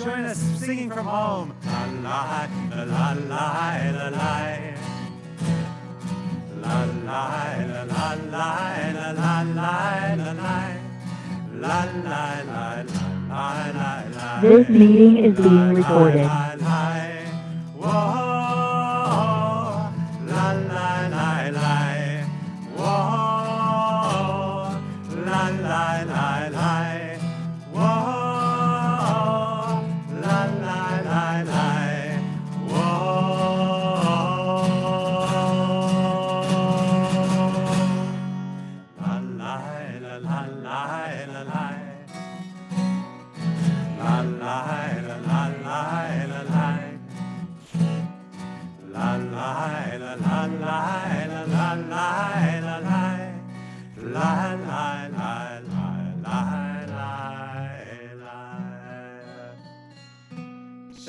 Join us singing from home. La la la la la la. La la la la la la la la la la. This meeting is being recorded.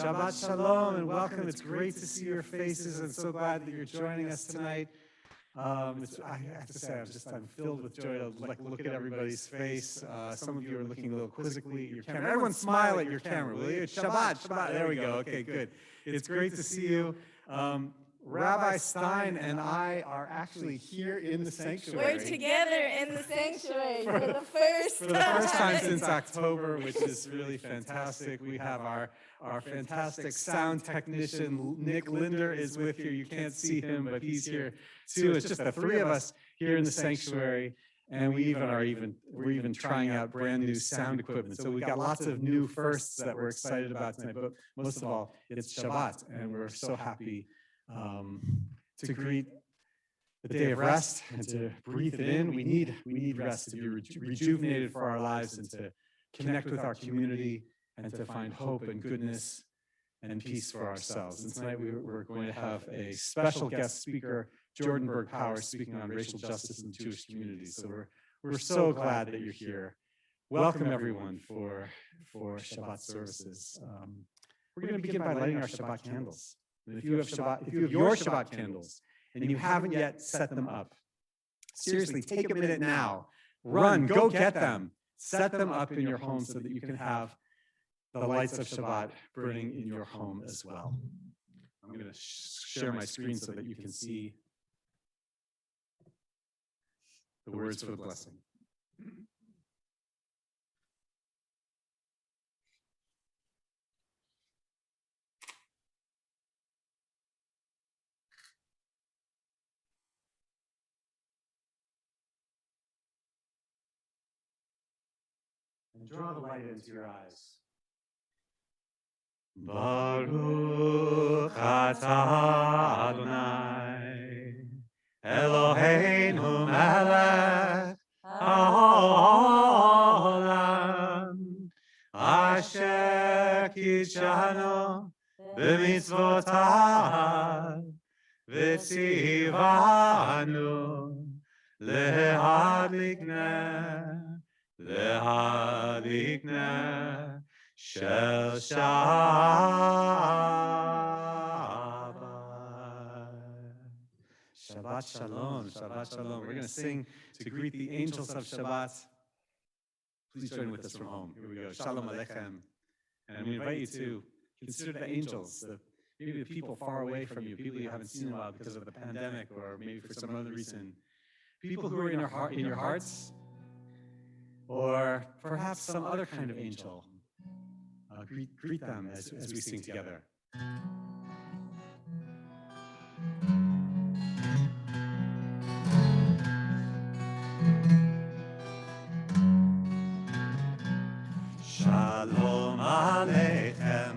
Shabbat Shalom and welcome. It's great to see your faces. I'm so glad that you're joining us tonight. I have to say, I'm filled with joy to look at everybody's face. Some of you are looking a little quizzically at your camera. Everyone smile at your camera, will you? It's Shabbat, Shabbat. There we go. Okay, good. It's great to see you. Rabbi Stein and I are actually here in the sanctuary. We're together in the sanctuary for the first time since October, which is really fantastic. We have our fantastic sound technician, Nick Linder, is with you. You can't see him, but he's here too. It's just the three of us here in the sanctuary, and we're even trying out brand new sound equipment. So we've got lots of new firsts that we're excited about tonight. But most of all, it's Shabbat, and we're so happy to greet the day of rest and to breathe it in. We need rest to be rejuvenated for our lives and to connect with our community and to find hope and goodness and peace for ourselves. And tonight we're going to have a special guest speaker, Jordan Berg-Power, speaking on racial justice in the Jewish community. So we're so glad that you're here. Welcome everyone for Shabbat services. We're going to begin by lighting our Shabbat candles. And if you have your Shabbat candles and you haven't yet set them up, seriously, take a minute now, run, go get them, set them up in your home so that you can have the lights of Shabbat burning in your home as well. I'm going to share my screen so that you can see the words for the blessing. And draw the light into your eyes. Baruch atah Adonai, Eloheinu melech haolam, asher kitshanu b'mitzvotav, v'tzivanu lehadlik ner shel Shabbat. Shabbat Shalom, Shabbat Shalom. We're going to sing to greet the angels of Shabbat. Please join with us from home. Here we go. Shalom Aleichem. And we invite you to consider the angels, maybe the people far away from you, people you haven't seen in a while because of the pandemic or maybe for some other reason. People who are in your hearts, or perhaps some other kind of angel. greet them as we sing together. Shalom Aleichem,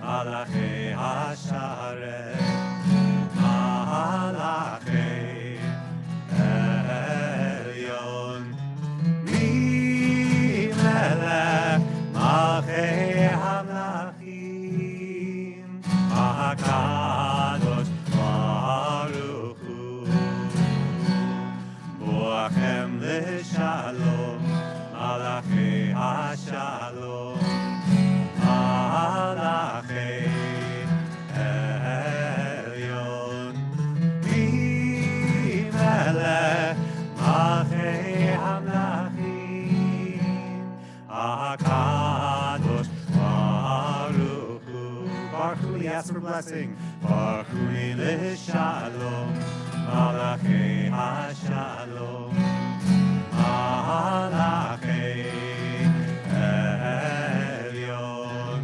Malachei Hasharet, Malachei Elyon, Melech Malchei Hamlachim, HaKadosh Baruch Hu, Boachem L'Shalom, Malachei Hashalom, Malachei Elyon, Melech Malchei Hamlachim, HaKadosh Baruch Hu. Baruch Hu, he asks for blessing. Baruch Hu L'Shalom, Malachei Hashalom, Malachei Elyon,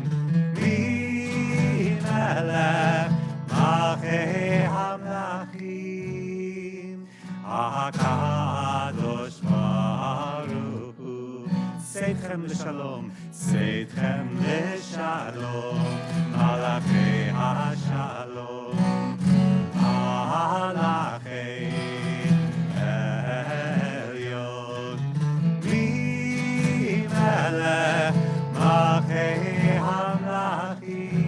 Melech Malchei Hamlachim, HaKadosh Baruch Hu. Seitchem L'Shalom, Seitchem L'Shalom, Malachei Hashalom, Malachei Malchei Hamlachim,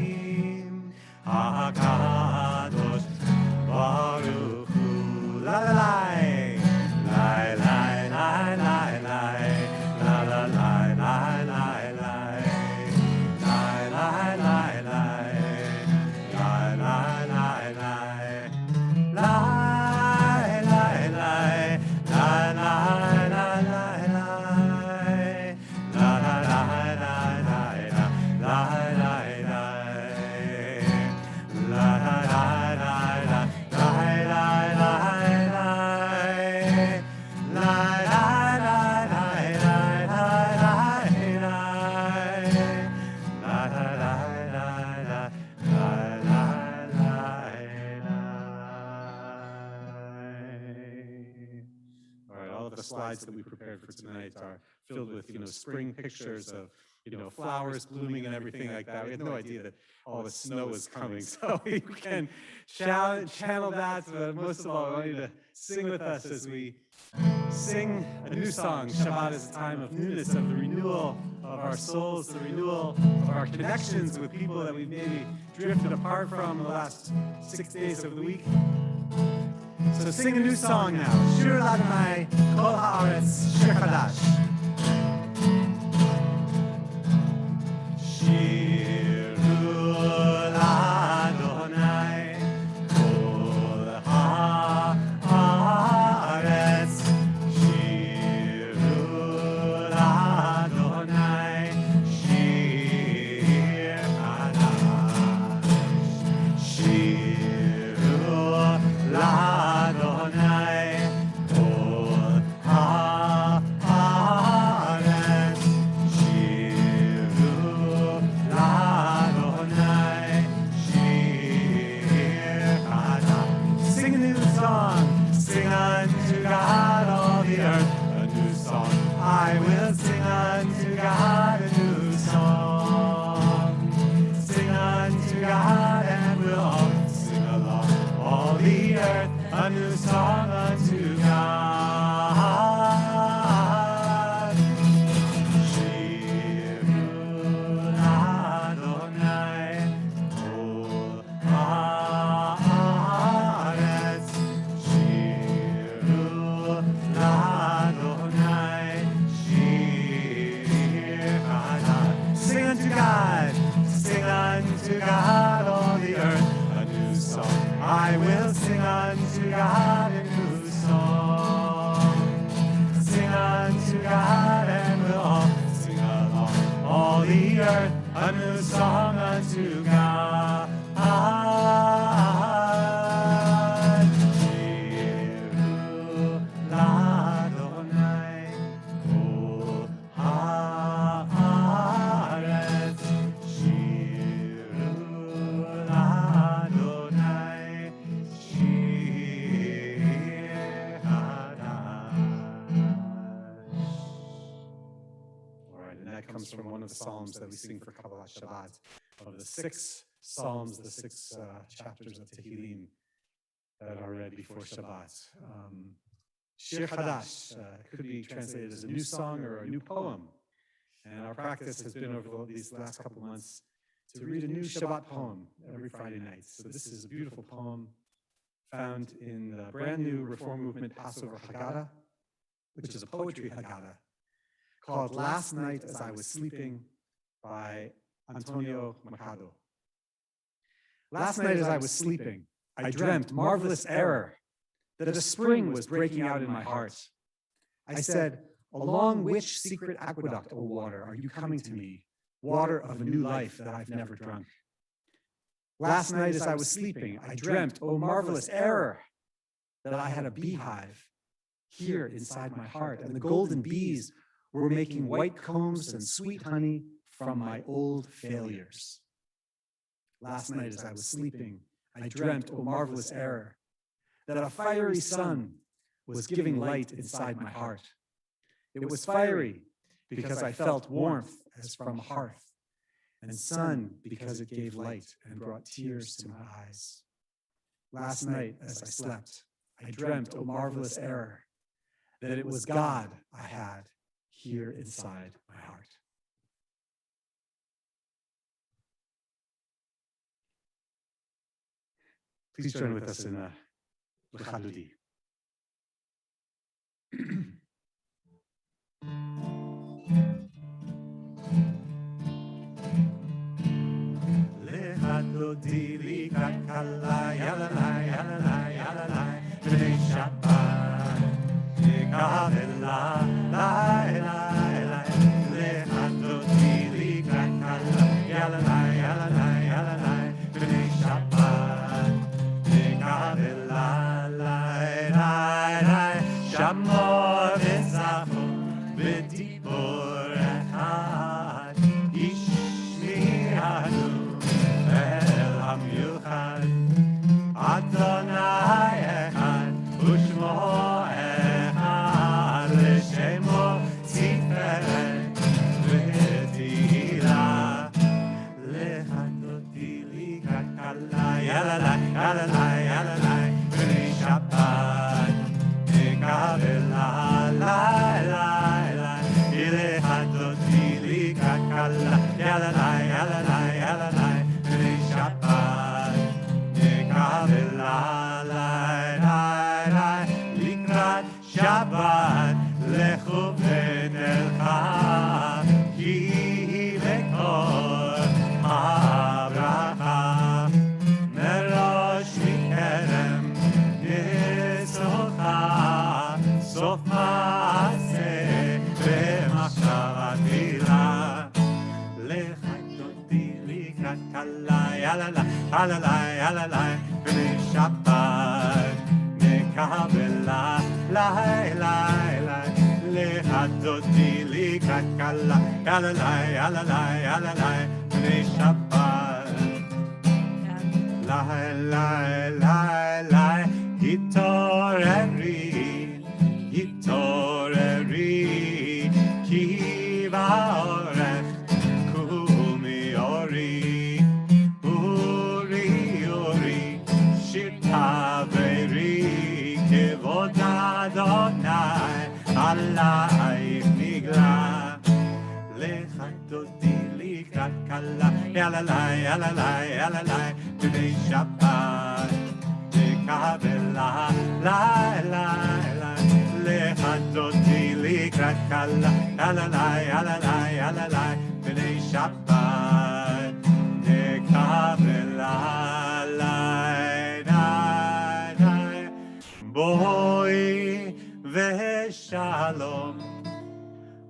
HaKadosh Baruch Hu. La la la, la la la la la, la la la la la la, la la la la, la la la la, la la la, la la la la. The slides that we prepared for tonight are filled with, spring pictures of, flowers blooming and everything like that. We had no idea that all the snow was coming, so we can channel that. But most of all, I want you to sing with us as we sing a new song. Shabbat is a time of newness, of the renewal of our souls, the renewal of our connections with people that we've maybe drifted apart from in the last 6 days of the week. So sing a new song now. Shir L'Adonai Kol Haaretz Shir Chadash. Shiru L'Adonai Kol Haaretz. Shiru L'Adonai Shir Chadash. Shiru L'Adonai Kol Haaretz, Shiru L'Adonai. from one of the Psalms that we sing for Kabbalat Shabbat, of the 6 Psalms, the 6 chapters of Tehillim that are read before Shabbat. Shir Chadash could be translated as a new song or a new poem. And our practice has been over these last couple months to read a new Shabbat poem every Friday night. So this is a beautiful poem found in the brand new Reform Movement Passover Haggadah, which is a poetry Haggadah, called Last Night as I Was Sleeping by Antonio Machado. Last night as I was sleeping, I dreamt marvelous error, that a spring was breaking out in my heart. I said, along which secret aqueduct, O water, are you coming to me, water of a new life that I've never drunk? Last night as I was sleeping, I dreamt, O marvelous error, that I had a beehive here inside my heart, and the golden bees were making white combs and sweet honey from my old failures. Last night as I was sleeping, I dreamt, O marvelous error, that a fiery sun was giving light inside my heart. It was fiery because I felt warmth as from a hearth, and sun because it gave light and brought tears to my eyes. Last night as I slept, I dreamt, O marvelous error, that it was God I had here inside my heart. Please join with us in L'Chadudi. L'Chadudi li kakala yalala yalala yalala b'nei Shabbat nikavela lai lai lai L'Chadudi li kakala yalala yalala yalala b'nei Shabbat nikavela lai lai lai Shamor v'zacho v'dibor echad Yishmi'anu el hamiuchad Adonai echad u'shmo echad l'shemo tiferet v'tihila L'chadodi li kakala yalala yalala yalala b'nei Shabbat nikavela lai lai lai L'chadodi li kakala yalala yalala yalala b'nei Shabbat nikavela lai lai lai Likrat Shabbat lechu v'nelcha ki lekor habracha merosh mikerem nisocha sof maaseh v'machshava tila L'chadodi likrat kala yalala yalala yalala b'nei Shabbat nikavela lai lai lai L'chadodi likrat kala yalala yalala yalala b'nei Shabbat lai lai lai lai Hitoreri hitoreri ki va'orech kumi ori uri uri shir taveri kevod Adonai alayich nigla L'chadodi likrat kala yalala yalala yalala b'nei Shabbat nikavela lai lai lai L'chadodi likrat kala yalala yalala yalala b'nei Shabbat nikavela lai lai lai Boi v'shalom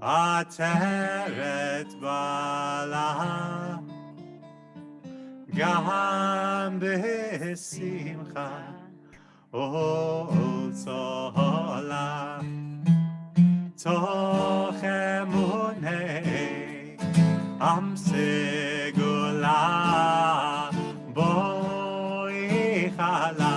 ateret bala gam b'simcha otzola toch emunei am segula boi chala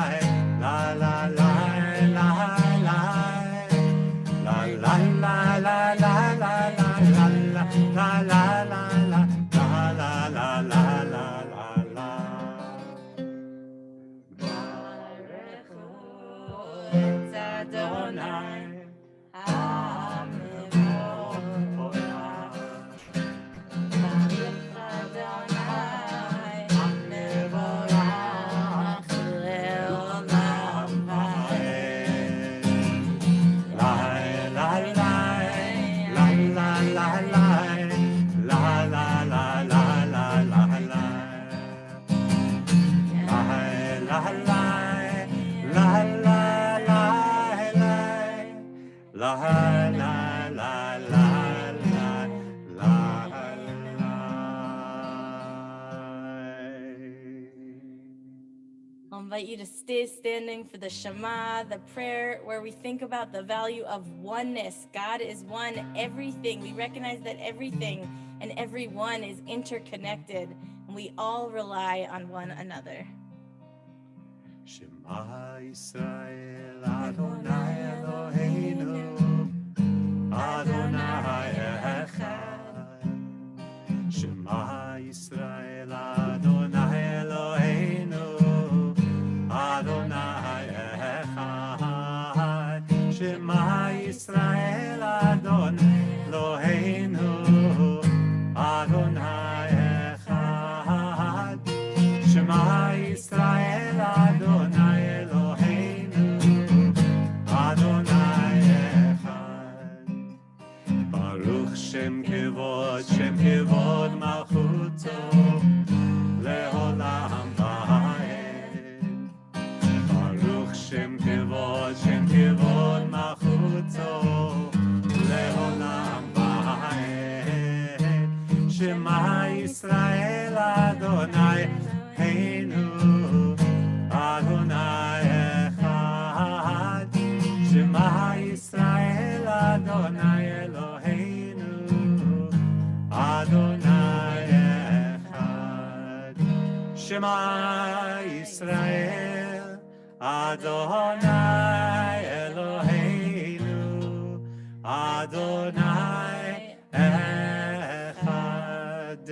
I'll invite you to stay standing for the Shema, the prayer where we think about the value of oneness. God is one, everything. We recognize that everything and everyone is interconnected, and we all rely on one another. Shema Yisrael Adonai Eloheinu Adonai Echad. Shema Yisrael Adonai Eloheinu Adonai Echad. Shema Yisrael Adonai Eloheinu Adonai Echad. Shema Yisrael Adonai Eloheinu Adonai Echad. Baruch Shem Kevod Malchuto Leolam Vaed. Baruch Shem Kevod Malchuto Leolam Vaed. Shema Yisrael Adonai Eloheinu Adonai Echad. Shema Yisrael Adonai Eloheinu Adonai Echad. Shema Yisrael Adonai Eloheinu Adonai Echad.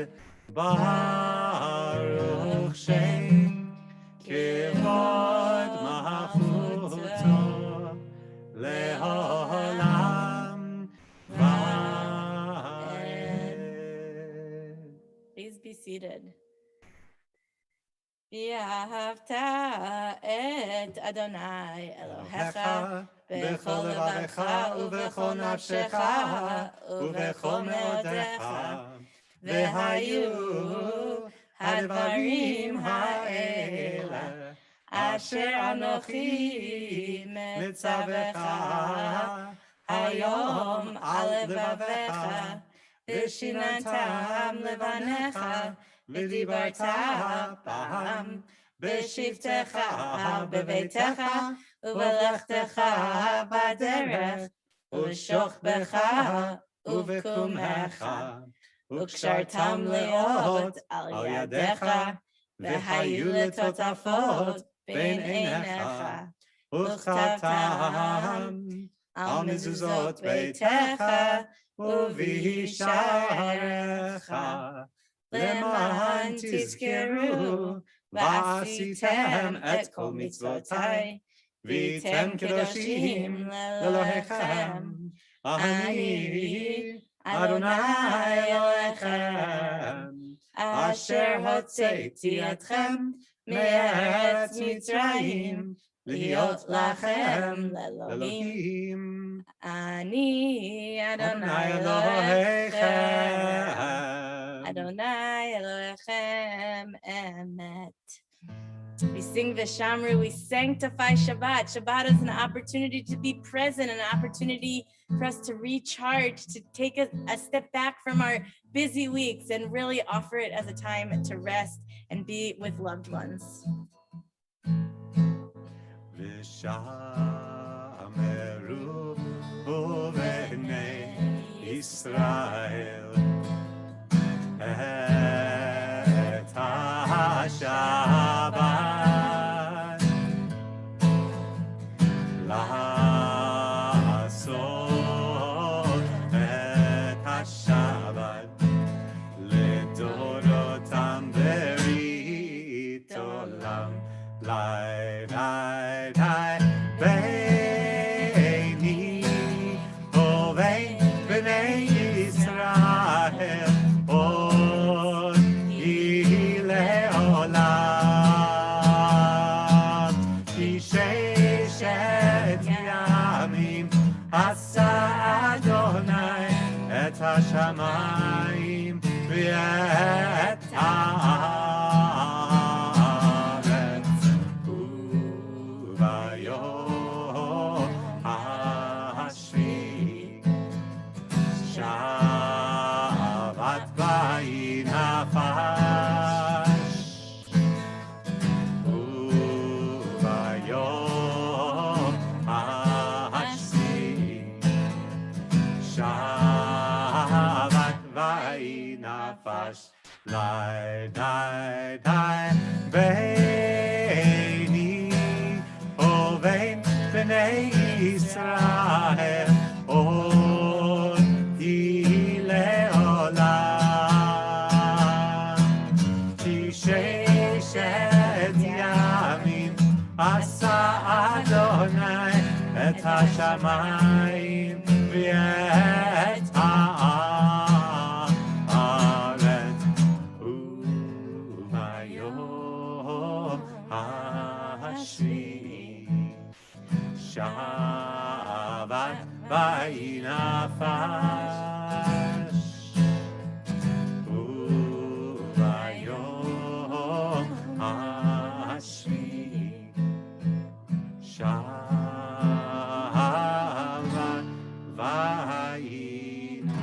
Baruch Shem Kevod Malchuto Leolam Vaed. Please be seated. V'ahavta et Adonai Elohecha b'chol levavecha u'b'chol nafshecha u'b'chol me'odecha. V'hayu hadvarim ha'ele asher anochi mitzavecha hayom al levavecha v'shinantam levanecha v'dibarta b'am b'shivtecha b'veitecha u'belechtecha b'derech u'shochbecha u'v'kumecha u'kshartam leot al yadecha v'hayu letotafot ben einecha u'chtatam al mezuzot beitecha u'visharecha למען תזכרו ועשיתם את כל מצוותיי והייתם קדושים לאלוהיכם. אני אדוני אלוהיכם אשר הוצאתי אתכם מארץ מצרים להיות לכם לאלוהים. אני אדוני אלוהיכם Adonai Elohechem Emet. We sing Vishamru, we sanctify Shabbat. Shabbat is an opportunity to be present, an opportunity for us to recharge, to take a step back from our busy weeks and really offer it as a time to rest and be with loved ones. Vishameru uvnei Israel את השבת לעשות את השבת לדורותם ברית עולם. לי ביני ובין בני ישראל עשה אדוני את השמיים ואת הארץ ישראל עוד היא לעולם. כי ששת ימים עשה אדוני את השמיים ואת הארץ, וביום השביעי שבת ויהי נפש, וביום השביעי שבת ויהי נפש.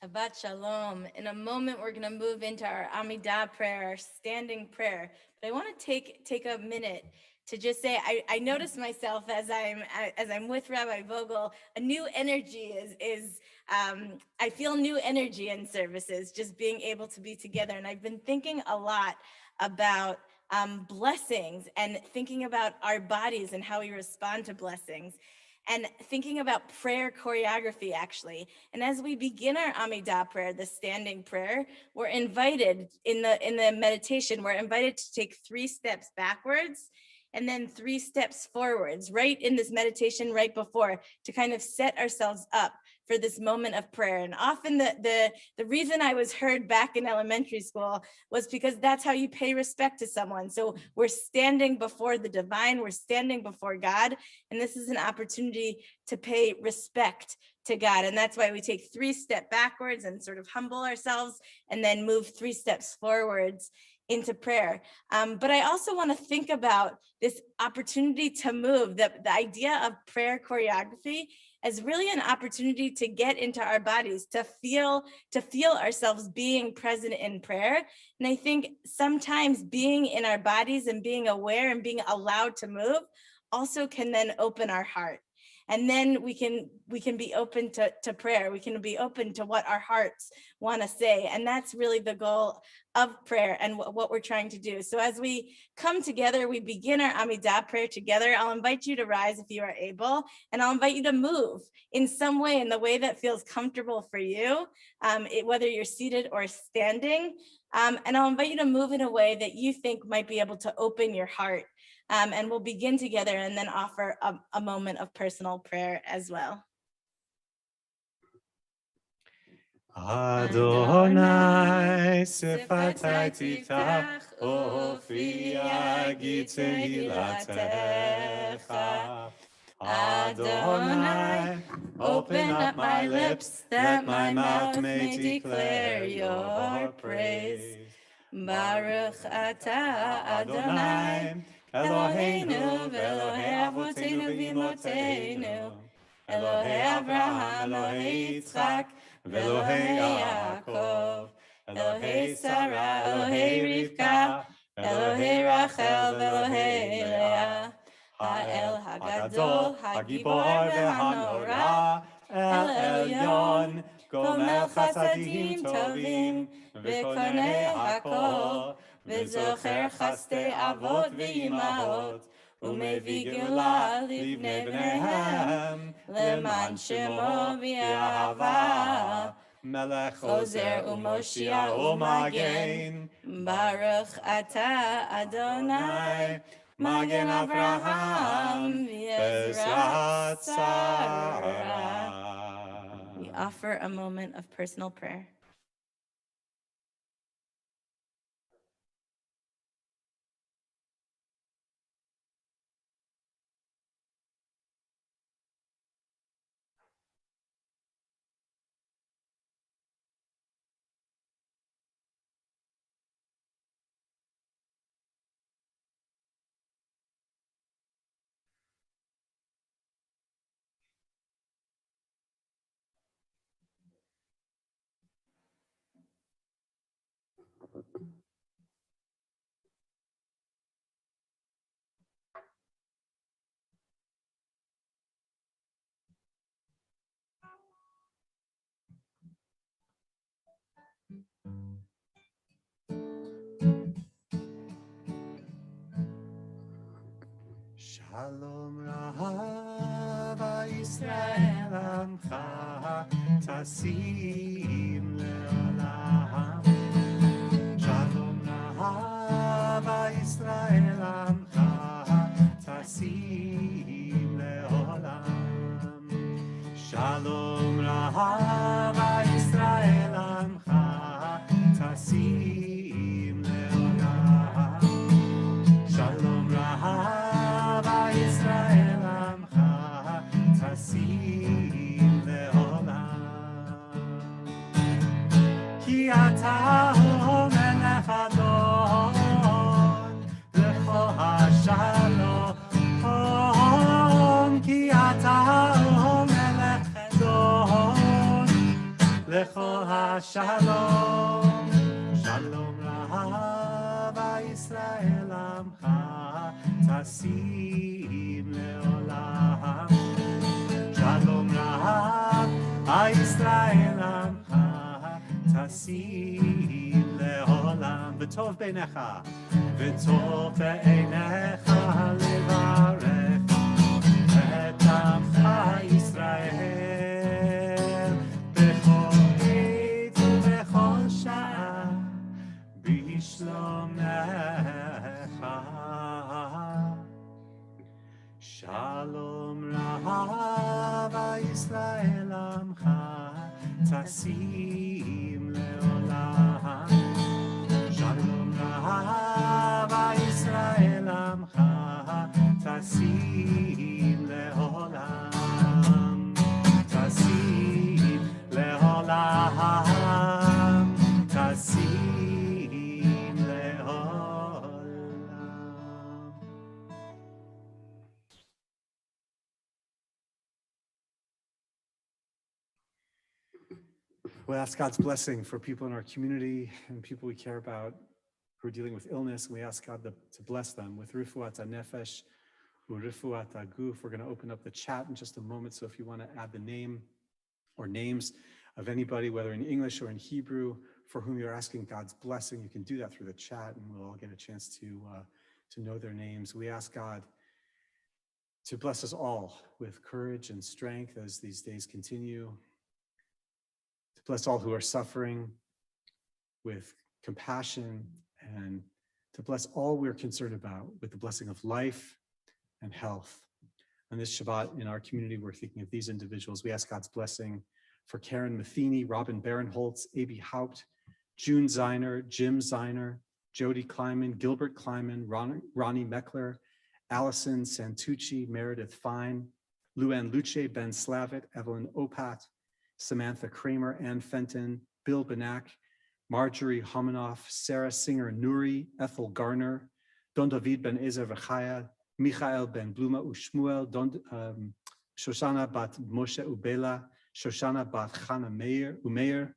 Shabbat Shalom. In a moment, we're going to move into our Amidah prayer, our standing prayer. But I want to take a minute to just say, I notice myself as I'm with Rabbi Vogel, a new energy is I feel new energy in services, just being able to be together. And I've been thinking a lot about blessings and thinking about our bodies and how we respond to blessings, and thinking about prayer choreography, actually. And as we begin our Amidah prayer, the standing prayer, we're invited in the meditation, we're invited to take 3 steps backwards and then 3 steps forwards, right in this meditation right before, to kind of set ourselves up for this moment of prayer. And often the reason I was heard back in elementary school was because that's how you pay respect to someone. So we're standing before the divine, we're standing before God, and this is an opportunity to pay respect to God. And that's why we take 3 steps backwards and sort of humble ourselves and then move 3 steps forwards into prayer. But I also want to think about this opportunity to move, the idea of prayer choreography as really an opportunity to get into our bodies, to feel ourselves being present in prayer. And I think sometimes being in our bodies and being aware and being allowed to move also can then open our heart. And then we can be open to prayer. We can be open to what our hearts want to say. And that's really the goal of prayer and what we're trying to do. So as we come together, we begin our Amidah prayer together. I'll invite you to rise if you are able, and I'll invite you to move in some way, in the way that feels comfortable for you, whether you're seated or standing. And I'll invite you to move in a way that you think might be able to open your heart. And we'll begin together and then offer a moment of personal prayer as well. Adonai sifatai tiftach ofi yagid tehilatecha. Adonai, open up my lips that my mouth may declare your praise. Baruch atah Adonai, Eloheinu ve'Elohei avotenu v'imotenu, Elohei Avraham, Elohei Yitzchak, ve'Elohei Yaakov, Elohei Sarah, Elohei Rivka, Elohei Rachel, ve'Elohei Leah, Ha'el Hagadol, Hagibor ve'Hanora, El Elyon, Gomel Chasadim Tovim, V'Konei Hakol, V'Zocher Chastei Avot V'Imaot, U'Mevii Geula Livnei Bneihem, Leman Shemo V'Yahava, Melech Ozer U'Moshia U'Magen, Baruch Atah Adonai, Magen Avraham, V'Ezrat Sarah. We offer a moment of personal prayer. Shalom Rahava Yisrael Amcha Tasim Leolam. Shalom Rahava Yisrael Amcha Tasim Leolam. Shalom Rahava Yisrael Amcha Tasim Leolam. Shalom Rahava Yisrael Amcha Tasim Leolam. Ki ata melech Adon lecho hashalom. Ki ata melech Adon lecho hashalom. Shalom Rahava Yisrael Amcha Tasim Leolam. Shalom Rahava Yisrael Amcha Tasim Leolam. V'tov beinecha, v'tov beinecha levarech et Amcha Yisrael b'chol עת ובכל שעה בשלומך. Shalom Rahava Yisrael Amcha Tasim Leolam. Shalom Rahava Yisrael Amcha Tasim Leolam. Tasim Leolam. Tasim Leolam. We'll ask God's blessing for people in our community and people we care about who are dealing with illness. We ask God to bless them with Rufuat HaNefesh, Rufuat HaGuf. We're going to open up the chat in just a moment. So if you want to add the name or names of anybody, whether in English or in Hebrew, for whom you're asking God's blessing, you can do that through the chat and we'll all get a chance to know their names. We ask God to bless us all with courage and strength as these days continue. To bless all who are suffering with compassion, and to bless all we're concerned about with the blessing of life and health. On this Shabbat in our community, we're thinking of these individuals. We ask God's blessing for Karen Matheny, Robin Barinholtz, A.B. Haupt, June Zeiner, Jim Zeiner, Jody Kleiman, Gilbert Kleiman, Ronnie Meckler, Allison Santucci, Meredith Fine, Luann Luce, Ben Slavitt, Evelyn Opat, Samantha Kramer, Ann Fenton, Bill Benak, Marjorie Homanoff, Sarah Singer Nuri, Ethel Garner, Don David Ben Ezer Vachaya, Michael Ben Bluma Ushmuel, Shoshana Bat Moshe Ubela, Shoshana Bat Chana Umeir,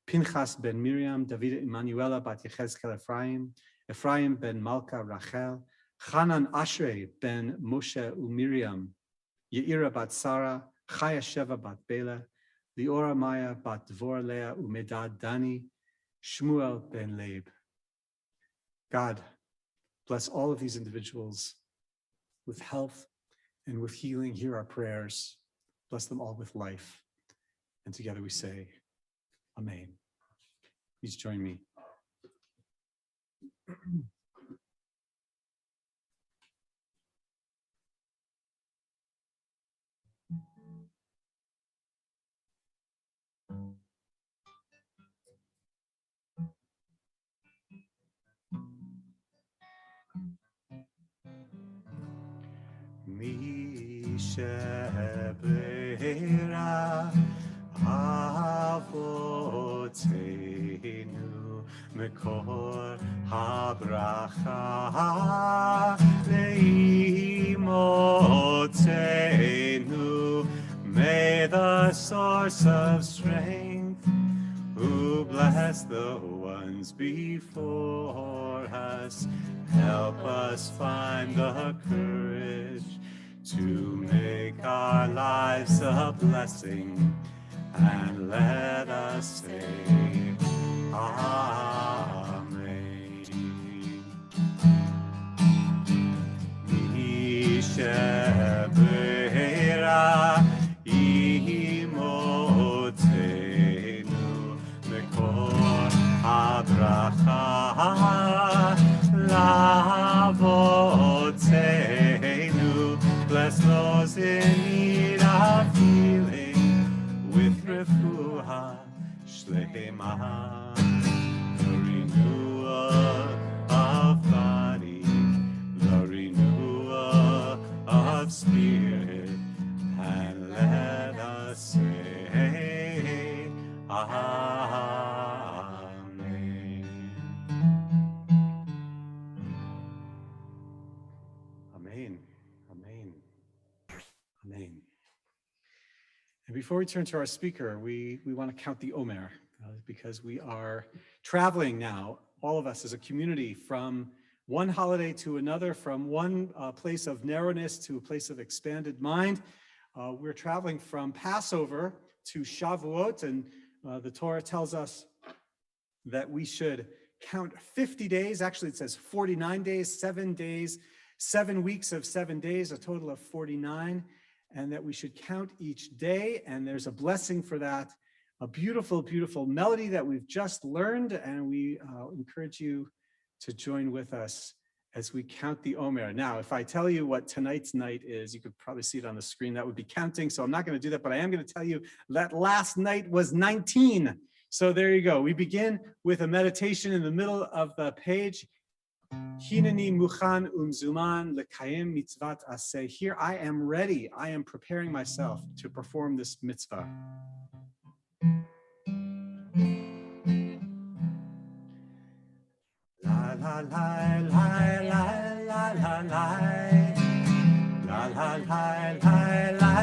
Pinchas Ben Miriam, David Emanuela Bat Yechezkel Ephraim, Ephraim Ben Malka Rachel, Chanan Ashrei Ben Moshe Umiriam, Yeira Bat Sarah, Chaya Sheva Bat Bela, Liora Maya Bat Dvor Leah Umedad Dani, Shmuel Ben Leib. God, bless all of these individuals with health and with healing. Hear our prayers. Bless them all with life. And together we say, Amen. Please join me. Mi shebeira avotenu mekor habracha leimotenu. May the source of strength, who bless the ones before us, help us find the courage to make our lives a blessing, and let us say, Amen. habracha la'avoteinu. Bless those in need of healing with refuah shlema, the renewal of body, the renewal of spirit, and let us say Amen. Amen. Amen. Amen. And before we turn to our speaker, we want to count the Omer, because we are traveling now, all of us as a community, from one holiday to another, from one place of narrowness to a place of expanded mind. We're traveling from Passover to Shavuot, and the Torah tells us that we should count 50 days. Actually, it says 49 days, 7 weeks of 7 days, a total of 49, and that we should count each day. And there's a blessing for that, a beautiful, beautiful melody that we've just learned. And we encourage you to join with us as we count the Omer. Now, if I tell you what tonight's night is, you could probably see it on the screen. That would be counting. So I'm not going to do that, but I am going to tell you that last night was 19. So there you go. We begin with a meditation in the middle of the page. Hineni muchan umzuman lekayem mitzvat aseh. Here I am ready. I am preparing myself to perform this mitzvah. La la la la la la la la la la la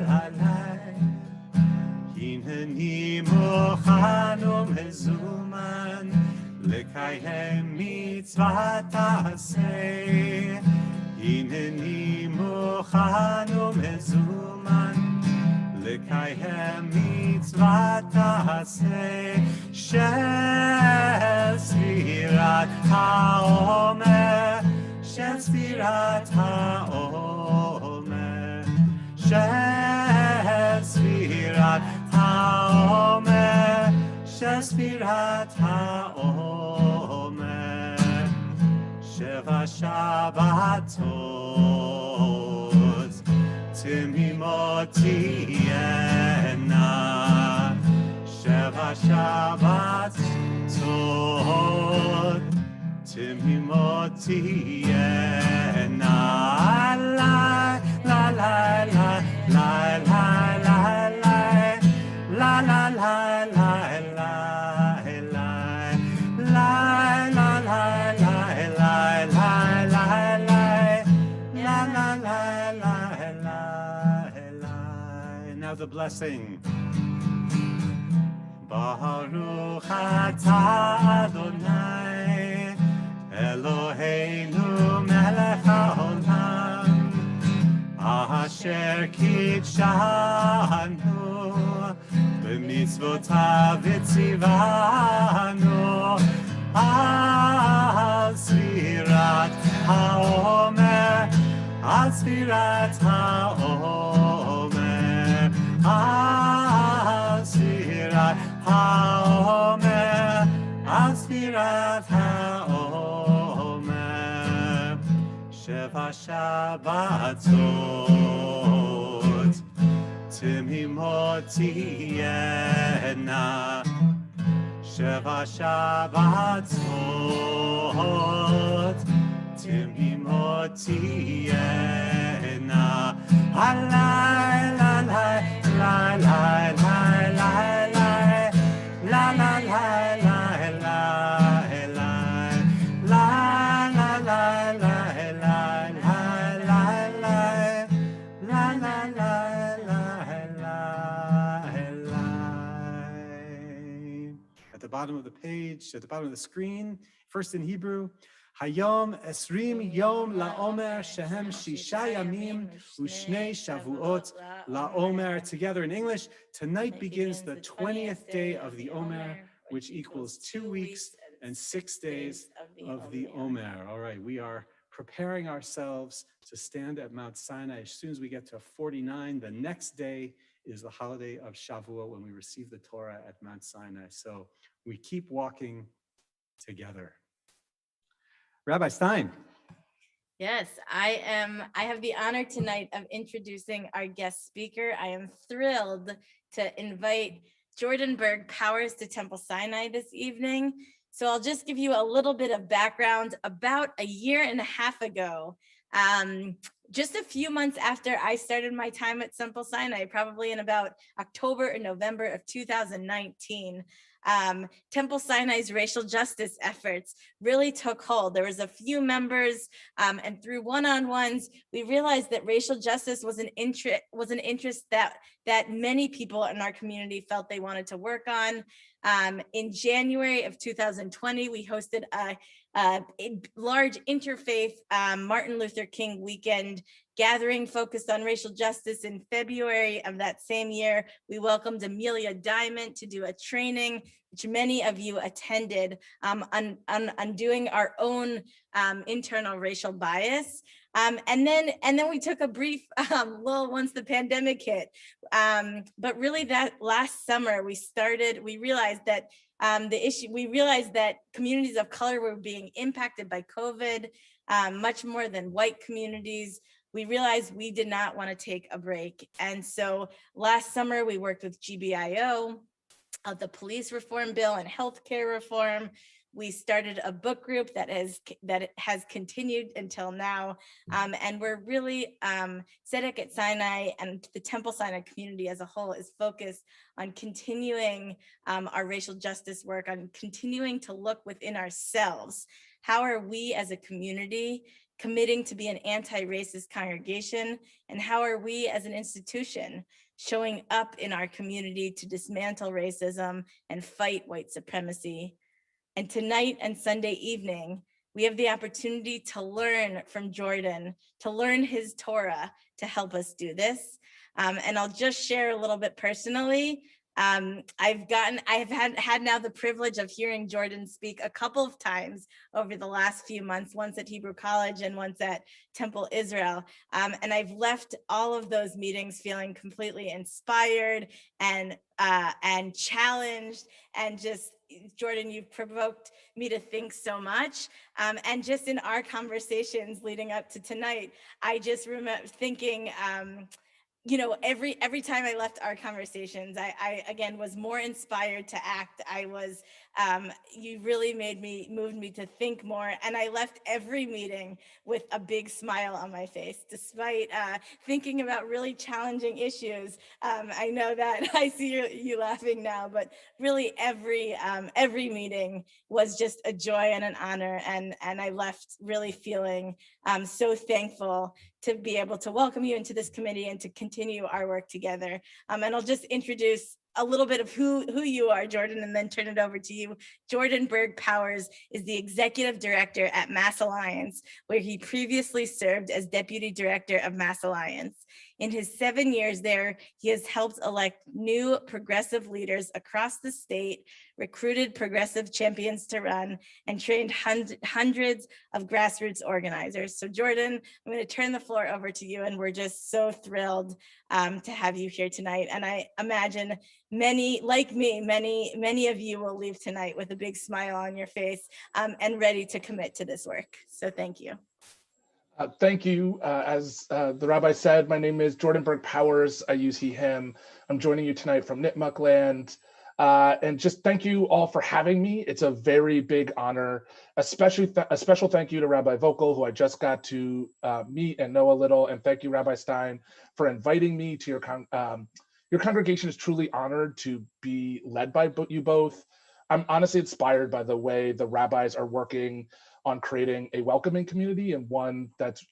la la. Hineni muchan umzuman lekayem mitzvat aseh. Hineni muchan umzuman lekayem mitzvat aseh. Shel sfirat haomer, shel sfirat haomer, shel sfirat haomer, shel sfirat haomer. Sheva Shabbatot timimot tiyena, Sheva Shabbatot timimot tiyena. La la la la la la la la la la la la la Now the blessing. Baruch atah Adonai Eloheinu melech haolam asher kitshanu b'mitzvotav v'tzivanu al sfirat haomer, al sfirat haomer, al sfirat haomer, al sfirat haomer. Sheva Shabbatot timimot tiyena, Sheva Shabbatot timimot tiyena. Alai la la la la la la la la la la la la la la la la at the bottom of the page, at the bottom of the screen, first in Hebrew, Hayom esrim yom laomer shehem shisha yamim u'shnei shavuot laomer. Together in English, tonight begins the 20th day of the Omer, which equals 2 weeks and 6 days of the Omer. All right, we are preparing ourselves to stand at Mount Sinai. As soon as we get to 49, the next day is the holiday of Shavuot, when we receive the Torah at Mount Sinai. So we keep walking together. Rabbi Stein. Yes, I have the honor tonight of introducing our guest speaker. I am thrilled to invite Jordan Berg Powers to Temple Sinai this evening. So I'll just give you a little bit of background. About a year and a half ago, just a few months after I started my time at Temple Sinai, probably in about October or November of 2019, Temple Sinai's racial justice efforts really took hold. There was a few members, and through one-on-ones, we realized that racial justice was an interest that many people in our community felt they wanted to work on. In January of 2020, we hosted a large interfaith Martin Luther King weekend gathering focused on racial justice. In February of that same year, we welcomed Amelia Diamond to do a training, which many of you attended, on undoing our own internal racial bias. And then we took a brief lull once the pandemic hit. But really that last summer, we realized that communities of color were being impacted by COVID much more than white communities. We realized we did not want to take a break. And so last summer, we worked with GBIO, the police reform bill and healthcare reform. We started a book group that has continued until now. And we're really, Tzedek at Sinai and the Temple Sinai community as a whole is focused on continuing our racial justice work, on continuing to look within ourselves. How are we as a community committing to be an anti-racist congregation? And how are we as an institution showing up in our community to dismantle racism and fight white supremacy? And tonight and Sunday evening, we have the opportunity to learn from Jordan, to learn his Torah to help us do this. And I'll just share a little bit personally. I've had now the privilege of hearing Jordan speak a couple of times over the last few months, once at Hebrew College and once at Temple Israel. And I've left all of those meetings feeling completely inspired and challenged, and just, Jordan, you've provoked me to think so much. And just in our conversations leading up to tonight, I just remember thinking, every time I left our conversations, I again was more inspired to act. You really moved me to think more. And I left every meeting with a big smile on my face, despite thinking about really challenging issues. I know that I see you laughing now, but really every meeting was just a joy and an honor. And I left really feeling so thankful to be able to welcome you into this committee and to continue our work together. And I'll just introduce a little bit of who you are, Jordan, and then turn it over to you. Jordan Berg Powers is the executive director at Mass Alliance, where he previously served as deputy director of Mass Alliance. In his 7 years there, he has helped elect new progressive leaders across the state, recruited progressive champions to run, and trained hundreds of grassroots organizers. So Jordan, I'm going to turn the floor over to you, and we're just so thrilled to have you here tonight. And I imagine many, like me, many of you will leave tonight with a big smile on your face and ready to commit to this work. So thank you. Thank you. As the rabbi said, my name is Jordan Berg Powers. I use he, him. I'm joining you tonight from Nipmuc land. And just thank you all for having me. It's a very big honor, especially a special thank you to Rabbi Vokel, who I just got to meet and know a little. And thank you, Rabbi Stein, for inviting me to your congregation is truly honored to be led by you both. I'm honestly inspired by the way the rabbis are working on creating a welcoming community, and one that's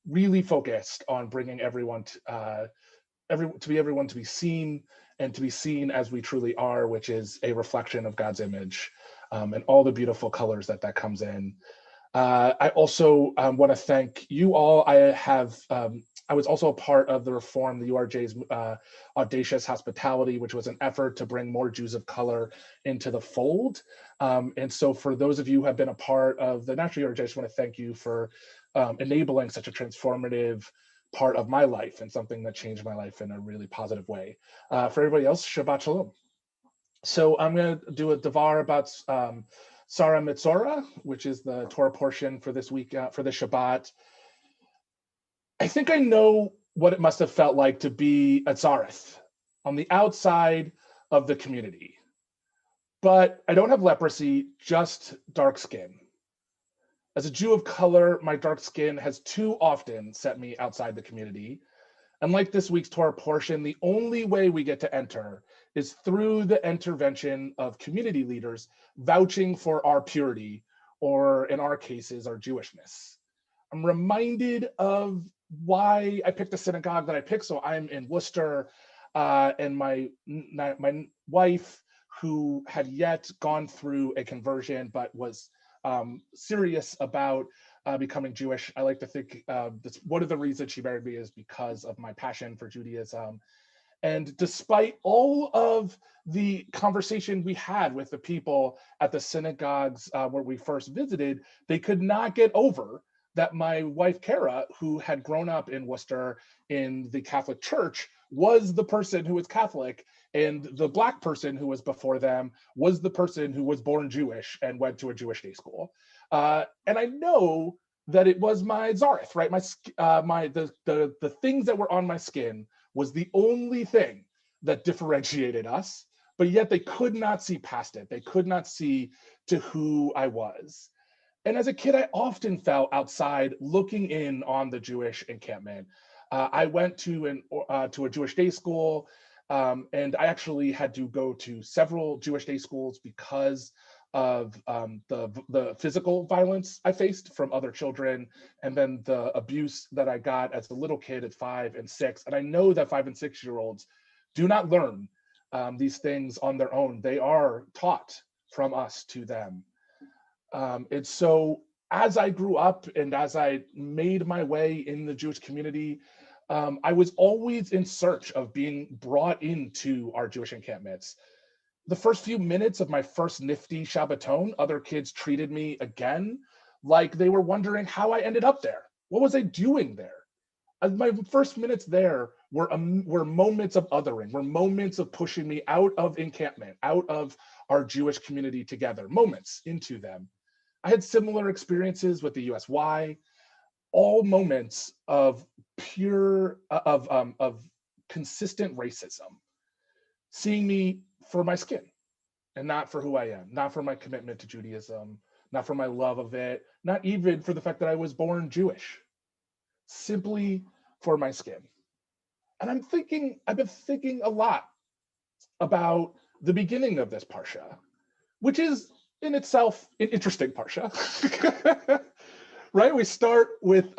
really focused on bringing everyone to be seen, and to be seen as we truly are, which is a reflection of God's image, and all the beautiful colors that comes in. I also want to thank you all. I was also a part of the reform, the URJ's Audacious Hospitality, which was an effort to bring more Jews of color into the fold. And so for those of you who have been a part of the National URJ, I just want to thank you for enabling such a transformative part of my life, and something that changed my life in a really positive way. For everybody else, Shabbat Shalom. So I'm going to do a davar about Sarah Mitzora, which is the Torah portion for this week, for the Shabbat. I think I know what it must have felt like to be a Tzareth on the outside of the community. But I don't have leprosy, just dark skin. As a Jew of color, my dark skin has too often set me outside the community. And like this week's Torah portion, the only way we get to enter is through the intervention of community leaders vouching for our purity, or in our cases, our Jewishness. I'm reminded of why I picked the synagogue that I picked. So I'm in Worcester, and my wife, who had yet gone through a conversion but was serious about becoming Jewish. I like to think that's one of the reasons she married me is because of my passion for Judaism. And despite all of the conversation we had with the people at the synagogues where we first visited, they could not get over that my wife, Kara, who had grown up in Worcester in the Catholic Church, was the person who was Catholic, and the Black person who was before them was the person who was born Jewish and went to a Jewish day school. And I know that it was my Zareth, right? The things that were on my skin was the only thing that differentiated us, but yet they could not see past it. They could not see to who I was. And as a kid, I often felt outside looking in on the Jewish encampment. I went to a Jewish day school, and I actually had to go to several Jewish day schools because of the physical violence I faced from other children, and then the abuse that I got as a little kid at 5 and 6. And I know that 5 and 6-year-olds do not learn these things on their own. They are taught from us to them. And so as I grew up and as I made my way in the Jewish community, I was always in search of being brought into our Jewish encampments. The first few minutes of my first nifty Shabbaton, other kids treated me again like they were wondering how I ended up there. What was I doing there? My first minutes there were moments of othering, were moments of pushing me out of encampment, out of our Jewish community together, moments into them. I had similar experiences with the USY, all moments of pure, of consistent racism, seeing me for my skin and not for who I am, not for my commitment to Judaism, not for my love of it, not even for the fact that I was born Jewish, simply for my skin. And I've been thinking a lot about the beginning of this parsha, which is in itself an interesting parsha, right? We start with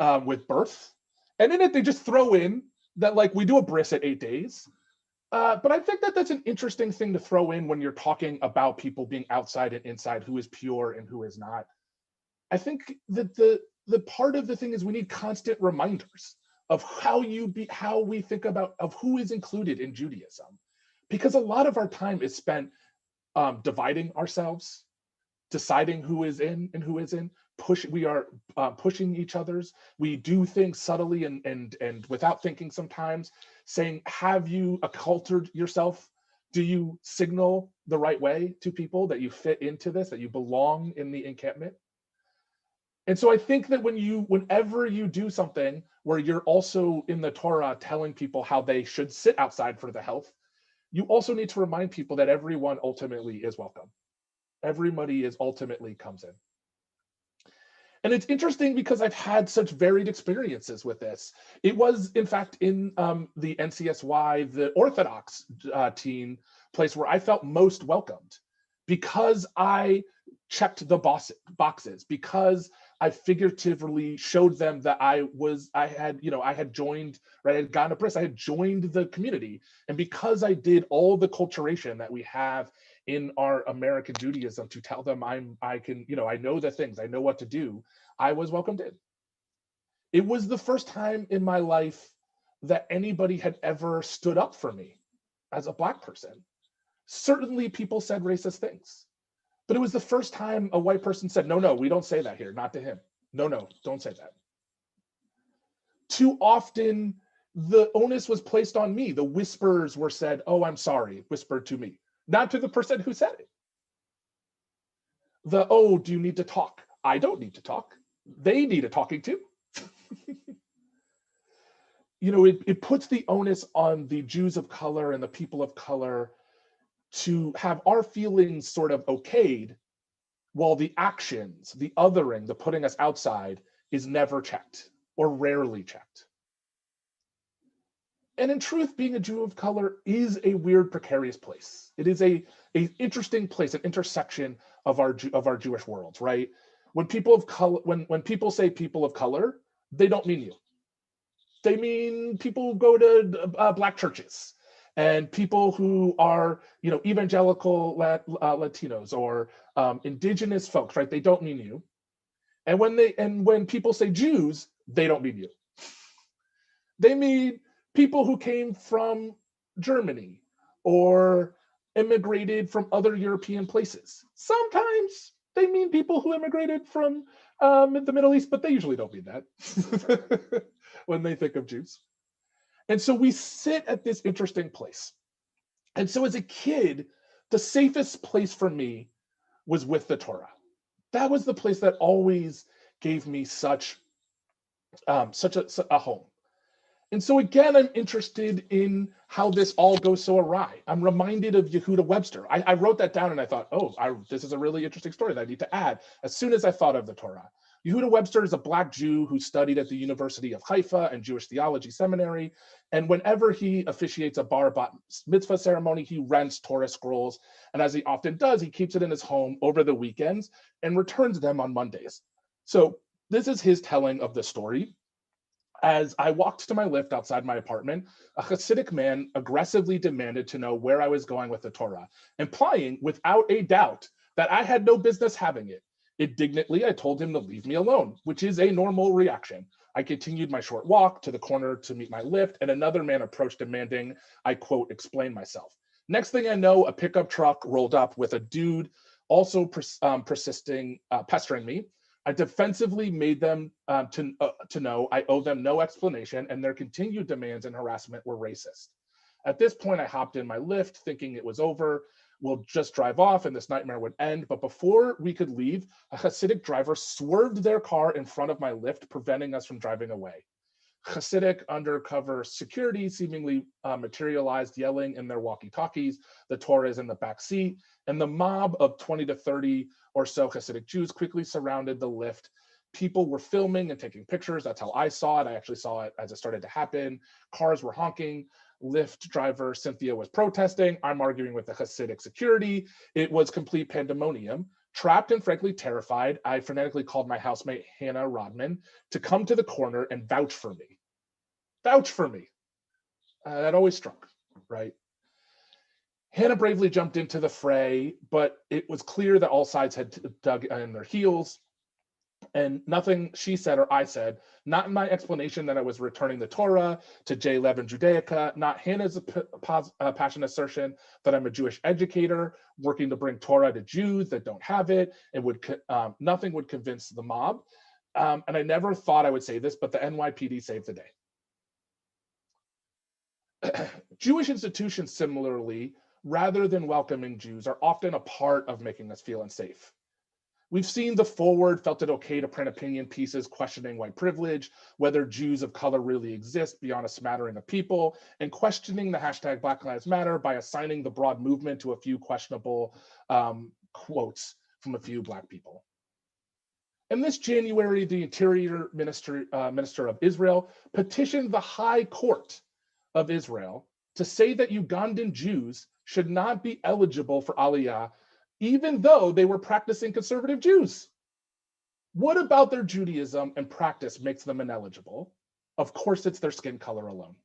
birth, and in it they just throw in that like we do a bris at 8 days. But I think that that's an interesting thing to throw in when you're talking about people being outside and inside, who is pure and who is not. I think that the part of the thing is we need constant reminders of how we think about of who is included in Judaism, because a lot of our time is spent dividing ourselves, deciding who is in and who isn't. We are pushing each other's. We do things subtly and without thinking sometimes, saying, have you acculturated yourself? Do you signal the right way to people that you fit into this, that you belong in the encampment? And so I think that whenever you do something where you're also in the Torah telling people how they should sit outside for the health, you also need to remind people that everyone ultimately is welcome. Everybody ultimately comes in. And it's interesting because I've had such varied experiences with this. It was, in fact, in the NCSY, the Orthodox teen place where I felt most welcomed, because I checked the boxes, because I figuratively showed them that I had joined, right? I had gotten a bris, I had joined the community. And because I did all the culturation that we have in our American Judaism to tell them I know the things, I know what to do, I was welcomed in. It was the first time in my life that anybody had ever stood up for me as a Black person. Certainly people said racist things, but it was the first time a white person said, no, we don't say that here, not to him. No, don't say that. Too often, the onus was placed on me. The whispers were said, oh, I'm sorry, whispered to me, not to the person who said it. oh, do you need to talk? I don't need to talk. They need a talking to. It puts the onus on the Jews of color and the people of color to have our feelings sort of okayed, while the actions, the othering, the putting us outside is never checked or rarely checked. And in truth, being a Jew of color is a weird, precarious place. It is a interesting place, an intersection of our Jewish worlds, right? When people of color, when people say people of color, they don't mean you. They mean people who go to Black churches and people who are, evangelical Latinos or indigenous folks, right? They don't mean you. And when people say Jews, they don't mean you. They mean people who came from Germany or immigrated from other European places. Sometimes they mean people who immigrated from the Middle East, but they usually don't mean that when they think of Jews. And so we sit at this interesting place. And so as a kid, the safest place for me was with the Torah. That was the place that always gave me such a home. And so again, I'm interested in how this all goes so awry. I'm reminded of Yehuda Webster. I wrote that down and I thought, this is a really interesting story that I need to add as soon as I thought of the Torah. Yehuda Webster is a Black Jew who studied at the University of Haifa and Jewish Theology Seminary. And whenever he officiates a bar bat mitzvah ceremony, he rents Torah scrolls. And as he often does, he keeps it in his home over the weekends and returns them on Mondays. So this is his telling of the story. As I walked to my lift outside my apartment, a Hasidic man aggressively demanded to know where I was going with the Torah, implying without a doubt that I had no business having it. Indignantly, I told him to leave me alone, which is a normal reaction. I continued my short walk to the corner to meet my lift, and another man approached demanding I, quote, explain myself. Next thing I know, a pickup truck rolled up with a dude also pestering me. I defensively made them to know I owe them no explanation, and their continued demands and harassment were racist. At this point, I hopped in my Lyft thinking it was over. We'll just drive off and this nightmare would end. But before we could leave, a Hasidic driver swerved their car in front of my Lyft, preventing us from driving away. Hasidic undercover security seemingly materialized, yelling in their walkie-talkies, the Torah is in the back seat, and the mob of 20 to 30 or so Hasidic Jews quickly surrounded the Lyft. People were filming and taking pictures. That's how I saw it. I actually saw it as it started to happen. Cars were honking. Lyft driver Cynthia was protesting. I'm arguing with the Hasidic security. It was complete pandemonium. Trapped and frankly terrified, I frenetically called my housemate Hannah Rodman to come to the corner and vouch for me. Vouch for me. That always struck, right? Hannah bravely jumped into the fray, but it was clear that all sides had dug in their heels, and nothing she said or I said, not in my explanation that I was returning the Torah to J. Levin Judaica, not Hannah's passionate assertion that I'm a Jewish educator working to bring Torah to Jews that don't have it, and nothing would convince the mob. And I never thought I would say this, but the NYPD saved the day. Jewish institutions, similarly, rather than welcoming Jews, are often a part of making us feel unsafe. We've seen the Forward felt it okay to print opinion pieces questioning white privilege, whether Jews of color really exist beyond a smattering of people, and questioning the hashtag Black Lives Matter by assigning the broad movement to a few questionable quotes from a few Black people. And this January, the Interior Minister of Israel petitioned the High Court of Israel to say that Ugandan Jews should not be eligible for Aliyah, even though they were practicing conservative Jews. What about their Judaism and practice makes them ineligible? Of course, it's their skin color alone.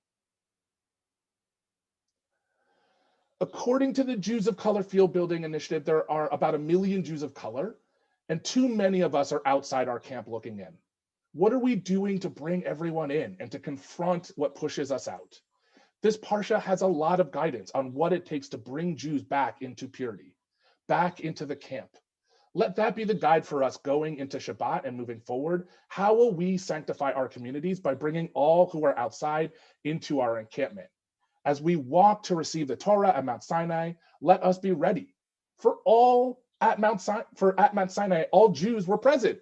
According to the Jews of Color Field Building Initiative, there are about 1 million Jews of color, and too many of us are outside our camp looking in. What are we doing to bring everyone in and to confront what pushes us out? This Parsha has a lot of guidance on what it takes to bring Jews back into purity, back into the camp. Let that be the guide for us going into Shabbat and moving forward. How will we sanctify our communities? By bringing all who are outside into our encampment. As we walk to receive the Torah at Mount Sinai, let us be ready for all at Mount Sinai, all Jews were present,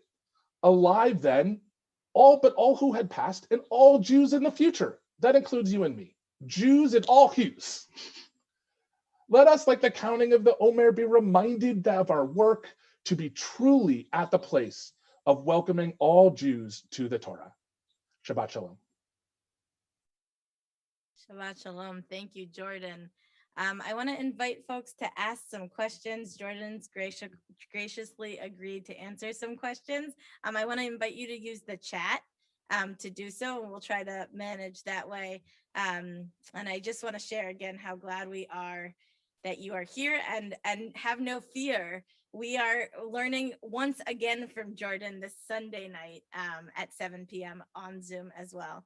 alive then, but all who had passed, and all Jews in the future. That includes you and me, Jews in all hues. Let us, like the counting of the Omer, be reminded of our work to be truly at the place of welcoming all Jews to the Torah. Shabbat Shalom. Shabbat Shalom. Thank you, Jordan. I want to invite folks to ask some questions. Jordan's graciously agreed to answer some questions. I want to invite you to use the chat to do so, and we'll try to manage that way. And I just want to share again how glad we are that you are here, and have no fear. We are learning once again from Jordan this Sunday night at 7 p.m. on Zoom as well.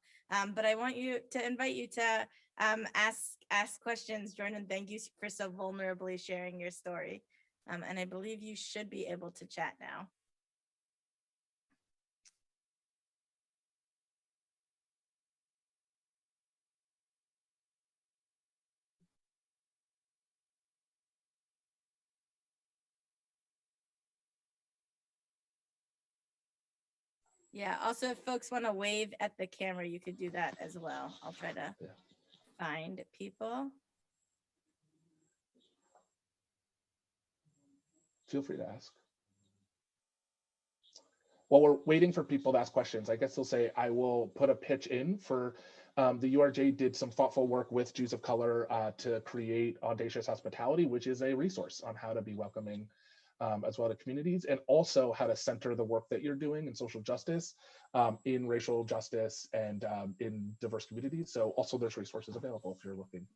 But I want you to invite you to ask questions. Jordan, thank you for so vulnerably sharing your story. And I believe you should be able to chat now. Yeah, also if folks want to wave at the camera, you could do that as well. I'll try to find people. Feel free to ask. While we're waiting for people to ask questions, I guess they'll say I will put a pitch in for the URJ did some thoughtful work with Jews of color to create Audacious Hospitality, which is a resource on how to be welcoming as well to communities, and also how to center the work that you're doing in social justice, in racial justice, and in diverse communities. So also there's resources available if you're looking.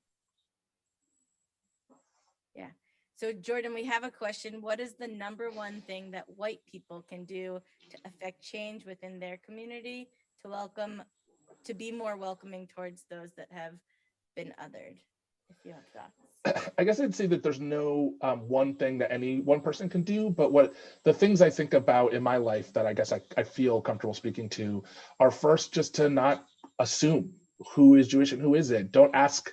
Yeah. So Jordan, we have a question. What is the number one thing that white people can do to affect change within their community to be more welcoming towards those that have been othered? If you have thoughts. I guess I'd say that there's no one thing that any one person can do, but what the things I think about in my life that I guess I feel comfortable speaking to are first just to not assume who is Jewish and who isn't. Don't ask,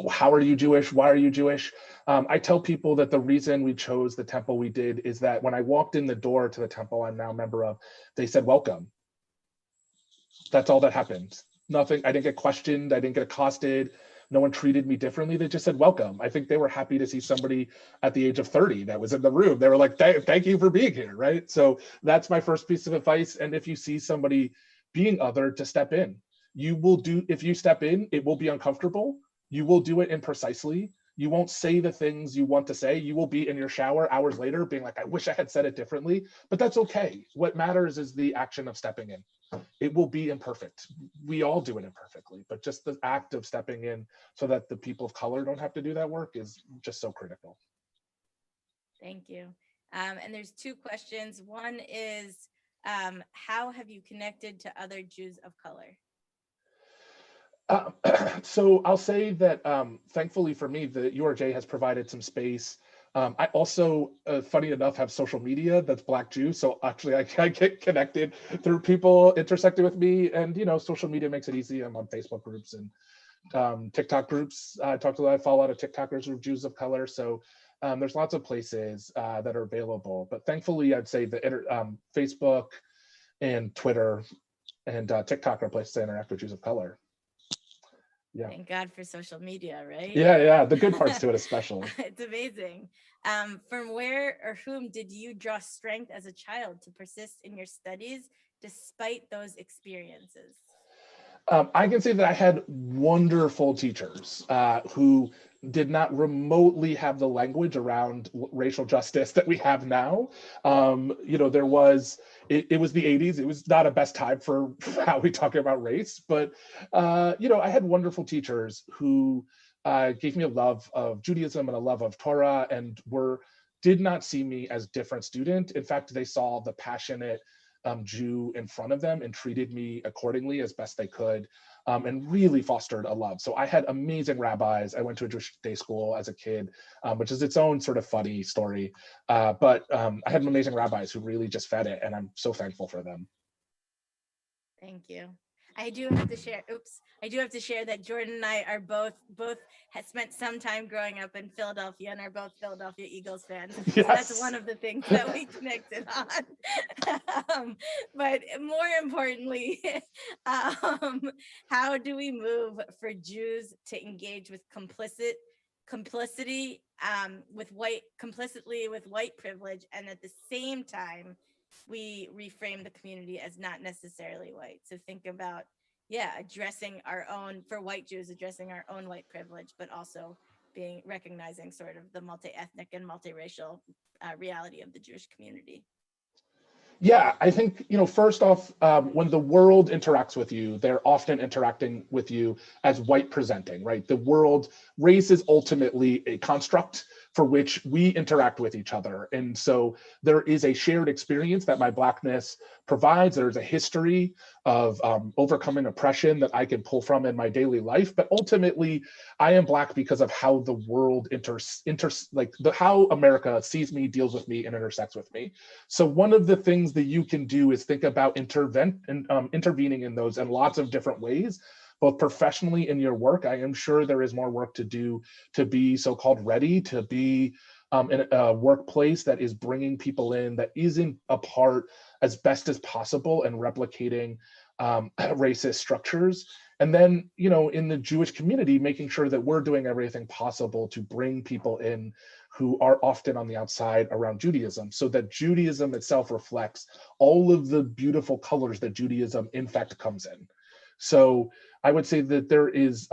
how are you Jewish? Why are you Jewish? I tell people that the reason we chose the temple we did is that when I walked in the door to the temple I'm now a member of, they said, welcome. That's all that happened. Nothing, I didn't get questioned, I didn't get accosted. No one treated me differently. They just said, welcome. I think they were happy to see somebody at the age of 30 that was in the room. They were like, thank you for being here, right? So that's my first piece of advice. And if you see somebody being othered, to step in. If you step in, it will be uncomfortable. You will do it imprecisely. You won't say the things you want to say. You will be in your shower hours later being like, I wish I had said it differently, but that's okay. What matters is the action of stepping in. It will be imperfect. We all do it imperfectly, but just the act of stepping in so that the people of color don't have to do that work is just so critical. Thank you. And there's two questions. One is, how have you connected to other Jews of color? So I'll say that thankfully for me, the URJ has provided some space. I also, funny enough, have social media that's Black Jew. So actually I get connected through people intersecting with me, and social media makes it easy. I'm on Facebook groups and TikTok groups. I follow a lot of TikTokers who are Jews of color. So there's lots of places that are available, but thankfully I'd say the Facebook and Twitter and TikTok are places to interact with Jews of color. Yeah. Thank God for social media, right? Yeah, the good parts to it especially. It's amazing. From where or whom did you draw strength as a child to persist in your studies despite those experiences? I can say that I had wonderful teachers who did not remotely have the language around racial justice that we have now. There was, it was the 80s. It was not a best time for how we talk about race, but, I had wonderful teachers who gave me a love of Judaism and a love of Torah, and did not see me as different student. In fact, they saw the passionate Jew in front of them and treated me accordingly as best they could, and really fostered a love. So I had amazing rabbis. I went to a Jewish day school as a kid, which is its own sort of funny story. But I had amazing rabbis who really just fed it, and I'm so thankful for them. Thank you. I do have to share. Oops, I do have to share that Jordan and I are both had spent some time growing up in Philadelphia and are both Philadelphia Eagles fans. So that's Yes. one of the things that we connected on. But more importantly, how do we move for Jews to engage with complicity with complicitly with white privilege, and at the same time we reframe the community as not necessarily white. So think about, addressing our own, for white Jews, addressing our own white privilege, but also recognizing sort of the multi-ethnic and multiracial reality of the Jewish community. Yeah, I think, first off, when the world interacts with you, they're often interacting with you as white presenting, right? Race is ultimately a construct for which we interact with each other. And so there is a shared experience that my Blackness provides. There's a history of overcoming oppression that I can pull from in my daily life. But ultimately, I am Black because of how the world how America sees me, deals with me, and intersects with me. So one of the things that you can do is think about intervening in those in lots of different ways, both professionally in your work. I am sure there is more work to do to be so-called ready, to be in a workplace that is bringing people in, that isn't a part as best as possible and replicating racist structures. And then, in the Jewish community, making sure that we're doing everything possible to bring people in who are often on the outside around Judaism, so that Judaism itself reflects all of the beautiful colors that Judaism in fact comes in. So I would say that there is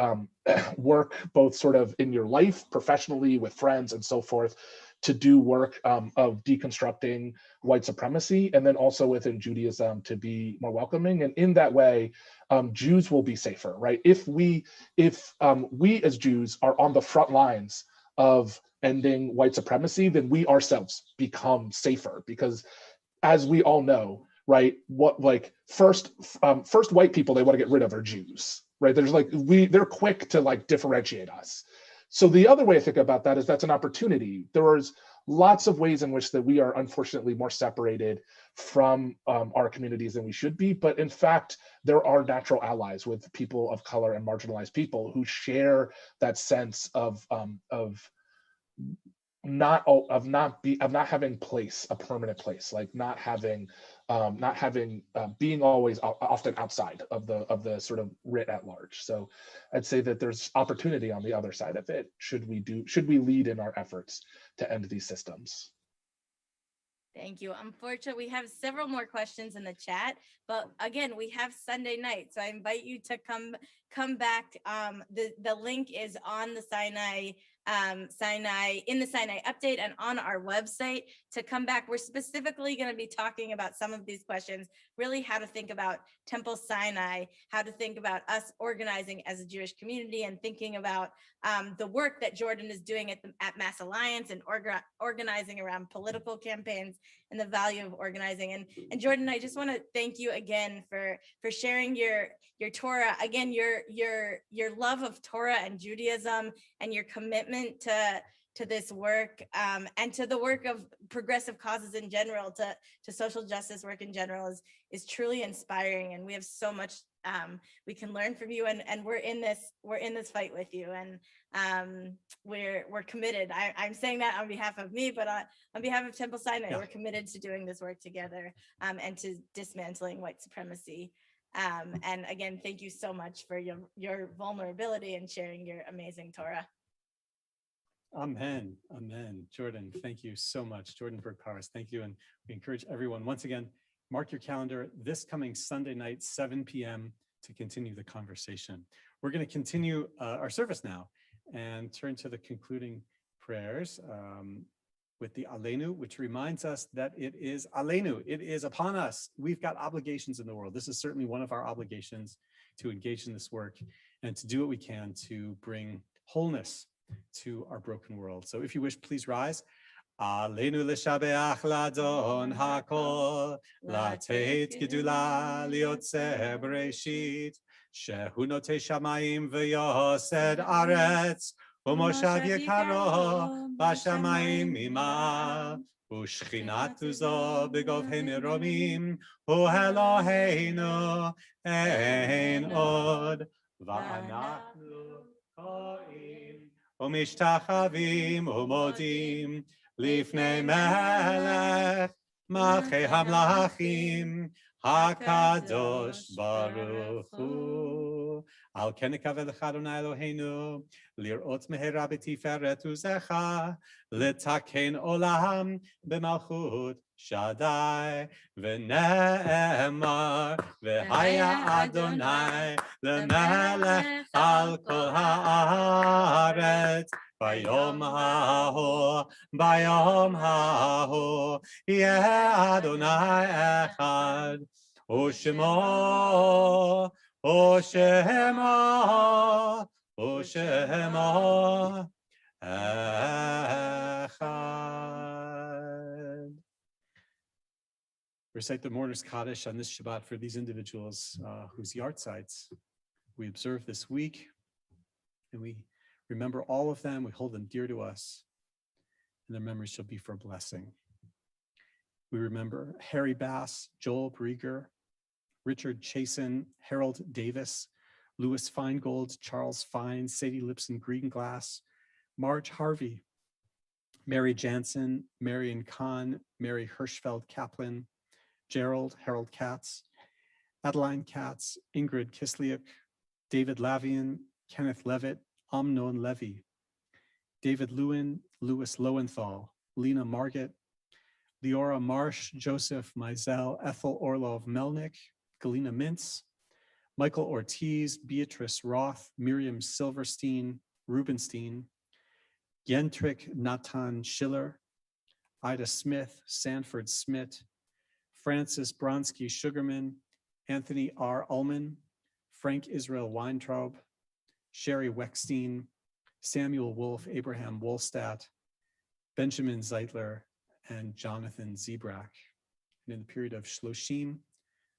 work both sort of in your life, professionally, with friends and so forth, to do work of deconstructing white supremacy, and then also within Judaism to be more welcoming. And in that way, Jews will be safer, right? If we as Jews are on the front lines of ending white supremacy, then we ourselves become safer, because as we all know, right, first white people they want to get rid of are Jews, right? They're quick to differentiate us. So the other way I think about that is that's an opportunity. There's lots of ways in which that we are unfortunately more separated from our communities than we should be, but in fact there are natural allies with people of color and marginalized people who share that sense of not having a permanent place, being always often outside of the sort of writ at large. So I'd say that there's opportunity on the other side of it. Should we lead in our efforts to end these systems? Thank you. Unfortunately, we have several more questions in the chat, but again, we have Sunday night, so I invite you to come back. The link is on the Sinai update and on our website to come back. We're specifically going to be talking about some of these questions, really how to think about Temple Sinai, how to think about us organizing as a Jewish community, and thinking about the work that Jordan is doing at Mass Alliance and organizing around political campaigns and the value of organizing. And Jordan, I just want to thank you again for sharing your Torah, again, your love of Torah and Judaism, and your commitment to this work, and to the work of progressive causes in general, to social justice work in general, is truly inspiring. And we have so much we can learn from you, and we're in this fight with you, and we're committed. I'm saying that on behalf of me, but on behalf of Temple Sinai, we're committed to doing this work together, and to dismantling white supremacy. And again, thank you so much for your vulnerability and sharing your amazing Torah. Amen. Amen. Jordan, thank you so much. Jordan Berg-Powers, thank you. And we encourage everyone, once again, mark your calendar this coming Sunday night, 7 p.m. to continue the conversation. We're going to continue our service now and turn to the concluding prayers with the Aleinu, which reminds us that it is Aleinu. It is upon us. We've got obligations in the world. This is certainly one of our obligations, to engage in this work and to do what we can to bring wholeness to our broken world. So if you wish, please rise. Aleinu l'shabeach l'adon hakol, lateit gedula liotze bereshit, shehu notei shamayim v'yosed aretz, umoshav yekaro b'shamayim imah, ושכינת זו בגובהי מרומים, הוא אלוהינו, אין עוד. ואנחנו קוראים ומשתחווים ומודים לפני מלך מלכי המלכים, הקדוש ברוך הוא. על כן נקווה לך אדוני אלוהינו, לראות מהרה בתפארת עוזך, לתקן עולם במלכות שדי, ונאמר, והיה אדוני למלך על כל הארץ, ביום ההוא, יהיה אדוני אחד, ושמו echad. Recite the Mourner's Kaddish on this Shabbat for these individuals whose yahrzeits we observe this week, and we remember all of them, we hold them dear to us, and their memories shall be for a blessing. We remember Harry Bass, Joel Brieger, Richard Chasen, Harold Davis, Louis Feingold, Charles Fine, Sadie Lipson Greenglass, Marge Harvey, Mary Jansen, Marion Kahn, Mary Hirschfeld Kaplan, Gerald Harold Katz, Adeline Katz, Ingrid Kisliuk, David Lavian, Kenneth Levitt, Amnon Levy, David Lewin, Louis Lowenthal, Lena Margit, Leora Marsh, Joseph Mizell, Ethel Orlov Melnick, Galina Mintz, Michael Ortiz, Beatrice Roth, Miriam Silverstein, Rubenstein, Yentrick Natan Schiller, Ida Smith, Sanford Smith, Francis Bronsky Sugarman, Anthony R. Ullman, Frank Israel Weintraub, Sherry Weckstein, Samuel Wolf, Abraham Wolstadt, Benjamin Zeitler, and Jonathan Zebrak. And in the period of Shloshim,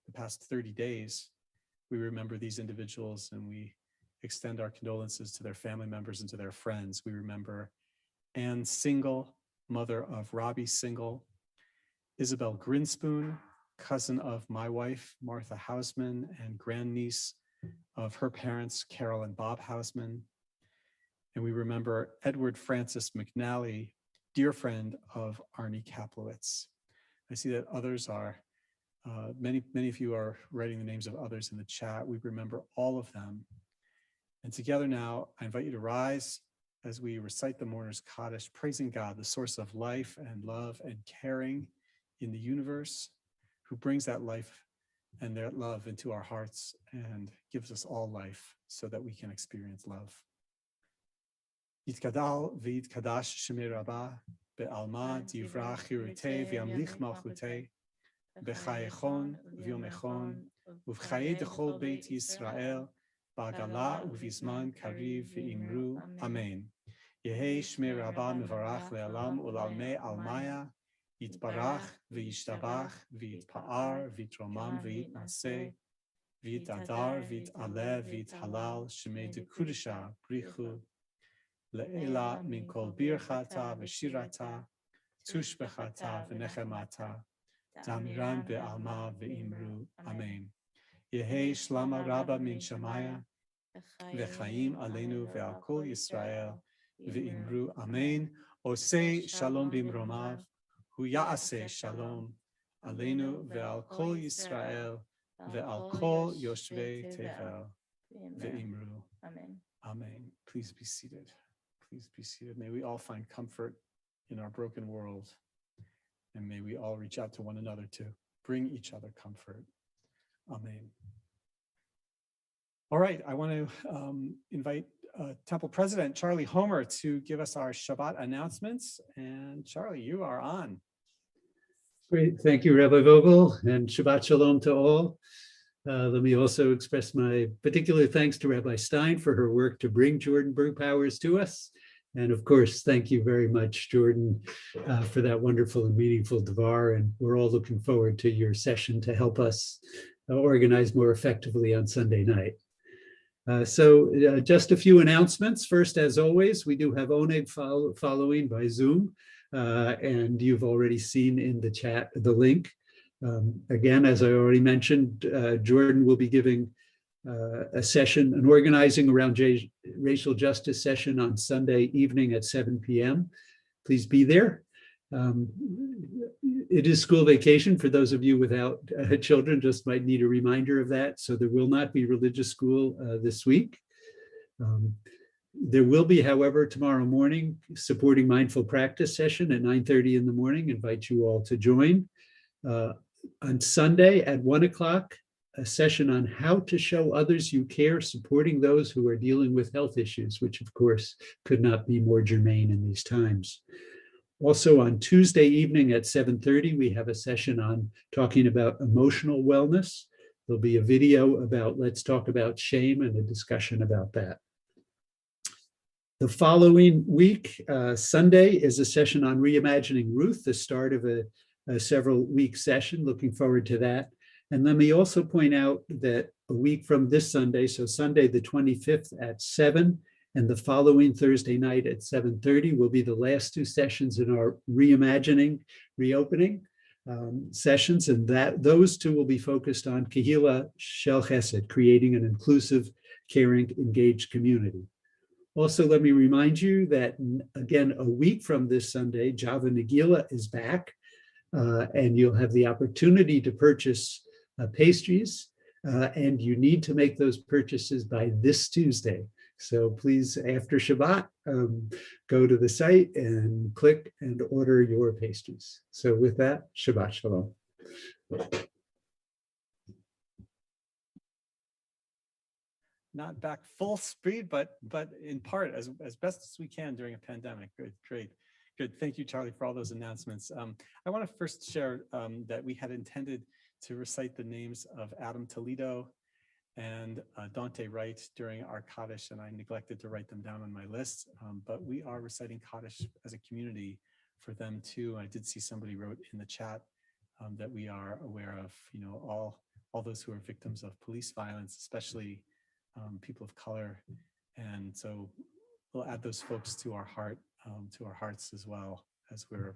the past 30 days, we remember these individuals and we extend our condolences to their family members and to their friends. We remember Anne Single, mother of Robbie Single, Isabel Grinspoon, cousin of my wife, Martha Hausman, and grandniece of her parents, Carol and Bob Hausman. And we remember Edward Francis McNally, dear friend of Arnie Kaplowitz. I see that others are, many of you are writing the names of others in the chat. We remember all of them. And together now, I invite you to rise as we recite the Mourner's Kaddish, praising God, the source of life and love and caring in the universe, who brings that life and that love into our hearts and gives us all life so that we can experience love. Yitkadal v'yitkadash shemei rabbah, be'alma divrach chirutei v'yamlich malchutei, b'chayechon v'yomechon, uv'chayei dechol beit Yisrael, ba'gala uv'izman kariv v'imru, amen. Yehei shmei rabbah mevarach le'alam u'lalmei almaya, yitbarach v'yishtabach v'yitpa'ar v'yitromam v'yitnaseh, v'yitadar v'yit'aleh v'yithalal shemei dekudesha brichu, Le'ela min kol birchata v'shirata, tushbechata v'nechemata, damiran be'alma v'imru, amen. Yehei shlama rabba min shamaya, v'chaim aleinu ve'al kol Yisrael, v'imru, amen. Osei shalom bimromav, hu ya'aseh shalom, aleinu ve'al kol Yisrael, ve'al kol yoshvei tevel, v'imru, Amen. amen. Please be seated. Please be seated. May we all find comfort in our broken world. And may we all reach out to one another to bring each other comfort. Amen. All right, I want to invite Temple President Charlie Homer to give us our Shabbat announcements. And Charlie, you are on. Great. Thank you, Rabbi Vogel, and Shabbat Shalom to all. Let me also express my particular thanks to Rabbi Stein for her work to bring Jordan Berg Powers to us. And of course, thank you very much, Jordan, for that wonderful and meaningful Devar. And we're all looking forward to your session to help us organize more effectively on Sunday night. So just a few announcements. First, as always, we do have Oneg following by Zoom. and you've already seen in the chat the link. Again, as I already mentioned, Jordan will be giving a session, an organizing around racial justice session on Sunday evening at 7 p.m. Please be there. It is school vacation for those of you without children, just might need a reminder of that. So there will not be religious school this week. There will be, however, tomorrow morning, supporting mindful practice session at 9:30 in the morning. Invite you all to join. On Sunday at 1 o'clock, a session on how to show others you care, supporting those who are dealing with health issues, which of course could not be more germane in these times. Also on Tuesday evening at 7:30, we have a session on talking about emotional wellness. There'll be a video about Let's Talk About Shame and a discussion about that. The following week, Sunday, is a session on reimagining Ruth, the start of a several-week session. Looking forward to that. And let me also point out that a week from this Sunday, so Sunday the 25th at 7, and the following Thursday night at 7:30 will be the last two sessions in our reimagining, reopening sessions, and those two will be focused on Kehila Shel Chesed, creating an inclusive, caring, engaged community. Also, let me remind you that, again, a week from this Sunday, Java Nagila is back, and you'll have the opportunity to purchase pastries, and you need to make those purchases by this Tuesday. So please, after Shabbat, go to the site and click and order your pastries. So with that, Shabbat Shalom. Not back full speed, but in part as best as we can during a pandemic. Great. Thank you, Charlie, for all those announcements. I want to first share that we had intended to recite the names of Adam Toledo and Dante Wright during our Kaddish, and I neglected to write them down on my list, but we are reciting Kaddish as a community for them too. I did see somebody wrote in the chat that we are aware of, all those who are victims of police violence, especially people of color, and so we'll add those folks to our hearts as well as we're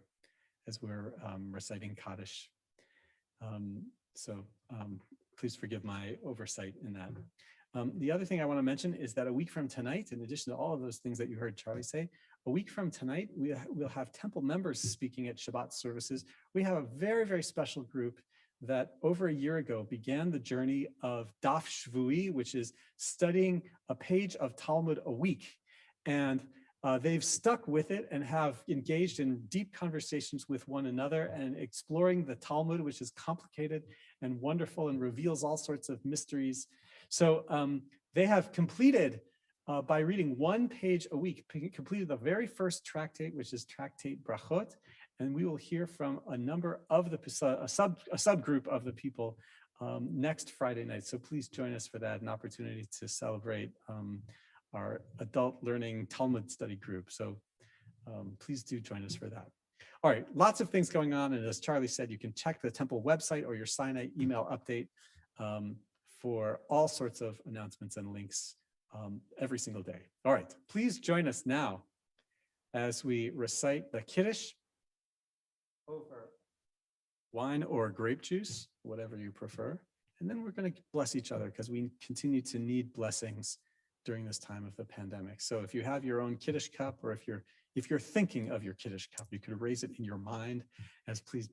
reciting Kaddish. Please forgive my oversight in that. The other thing I want to mention is that a week from tonight, in addition to all of those things that you heard Charlie say, a week from tonight, we'll have temple members speaking at Shabbat services. We have a very, very special group that over a year ago began the journey of Daf Shvui, which is studying a page of Talmud a week. And they've stuck with it and have engaged in deep conversations with one another and exploring the Talmud, which is complicated and wonderful and reveals all sorts of mysteries. So they have completed, by reading one page a week, completed the very first tractate, which is Tractate Brachot. And we will hear from a number of a subgroup of the people next Friday night. So please join us for that, an opportunity to celebrate our adult learning Talmud study group. So please do join us for that. All right, lots of things going on. And as Charlie said, you can check the temple website or your Sinai email update for all sorts of announcements and links every single day. All right, please join us now as we recite the Kiddush over wine or grape juice, whatever you prefer. And then we're going to bless each other because we continue to need blessings during this time of the pandemic. So if you have your own Kiddush cup, or if you're thinking of your Kiddush cup, you could raise it in your mind as please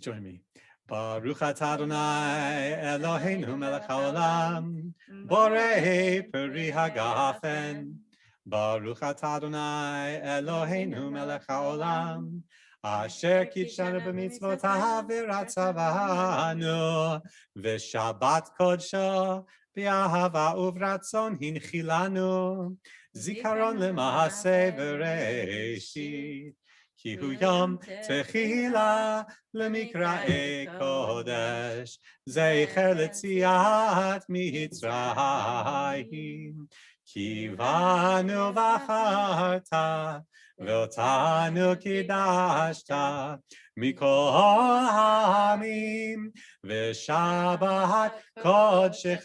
join me. Baruch atah Adonai Eloheinu melech haolam, borei peri hagafen. Baruch atah Adonai Eloheinu melech haolam, asher kitshanu b'mitzvotav v'ratzavanu, v'shabbat kodsho b'ahava uvratzon hinchilanu, zikaron lema'aseh bereshit, ki hu yom techila lemikra'ei kodesh, zecher letziat mitzrayim, ki vanu v'acharta ואותנו קידשת מכל העמים, ושבת קודשך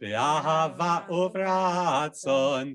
באהבה וברצון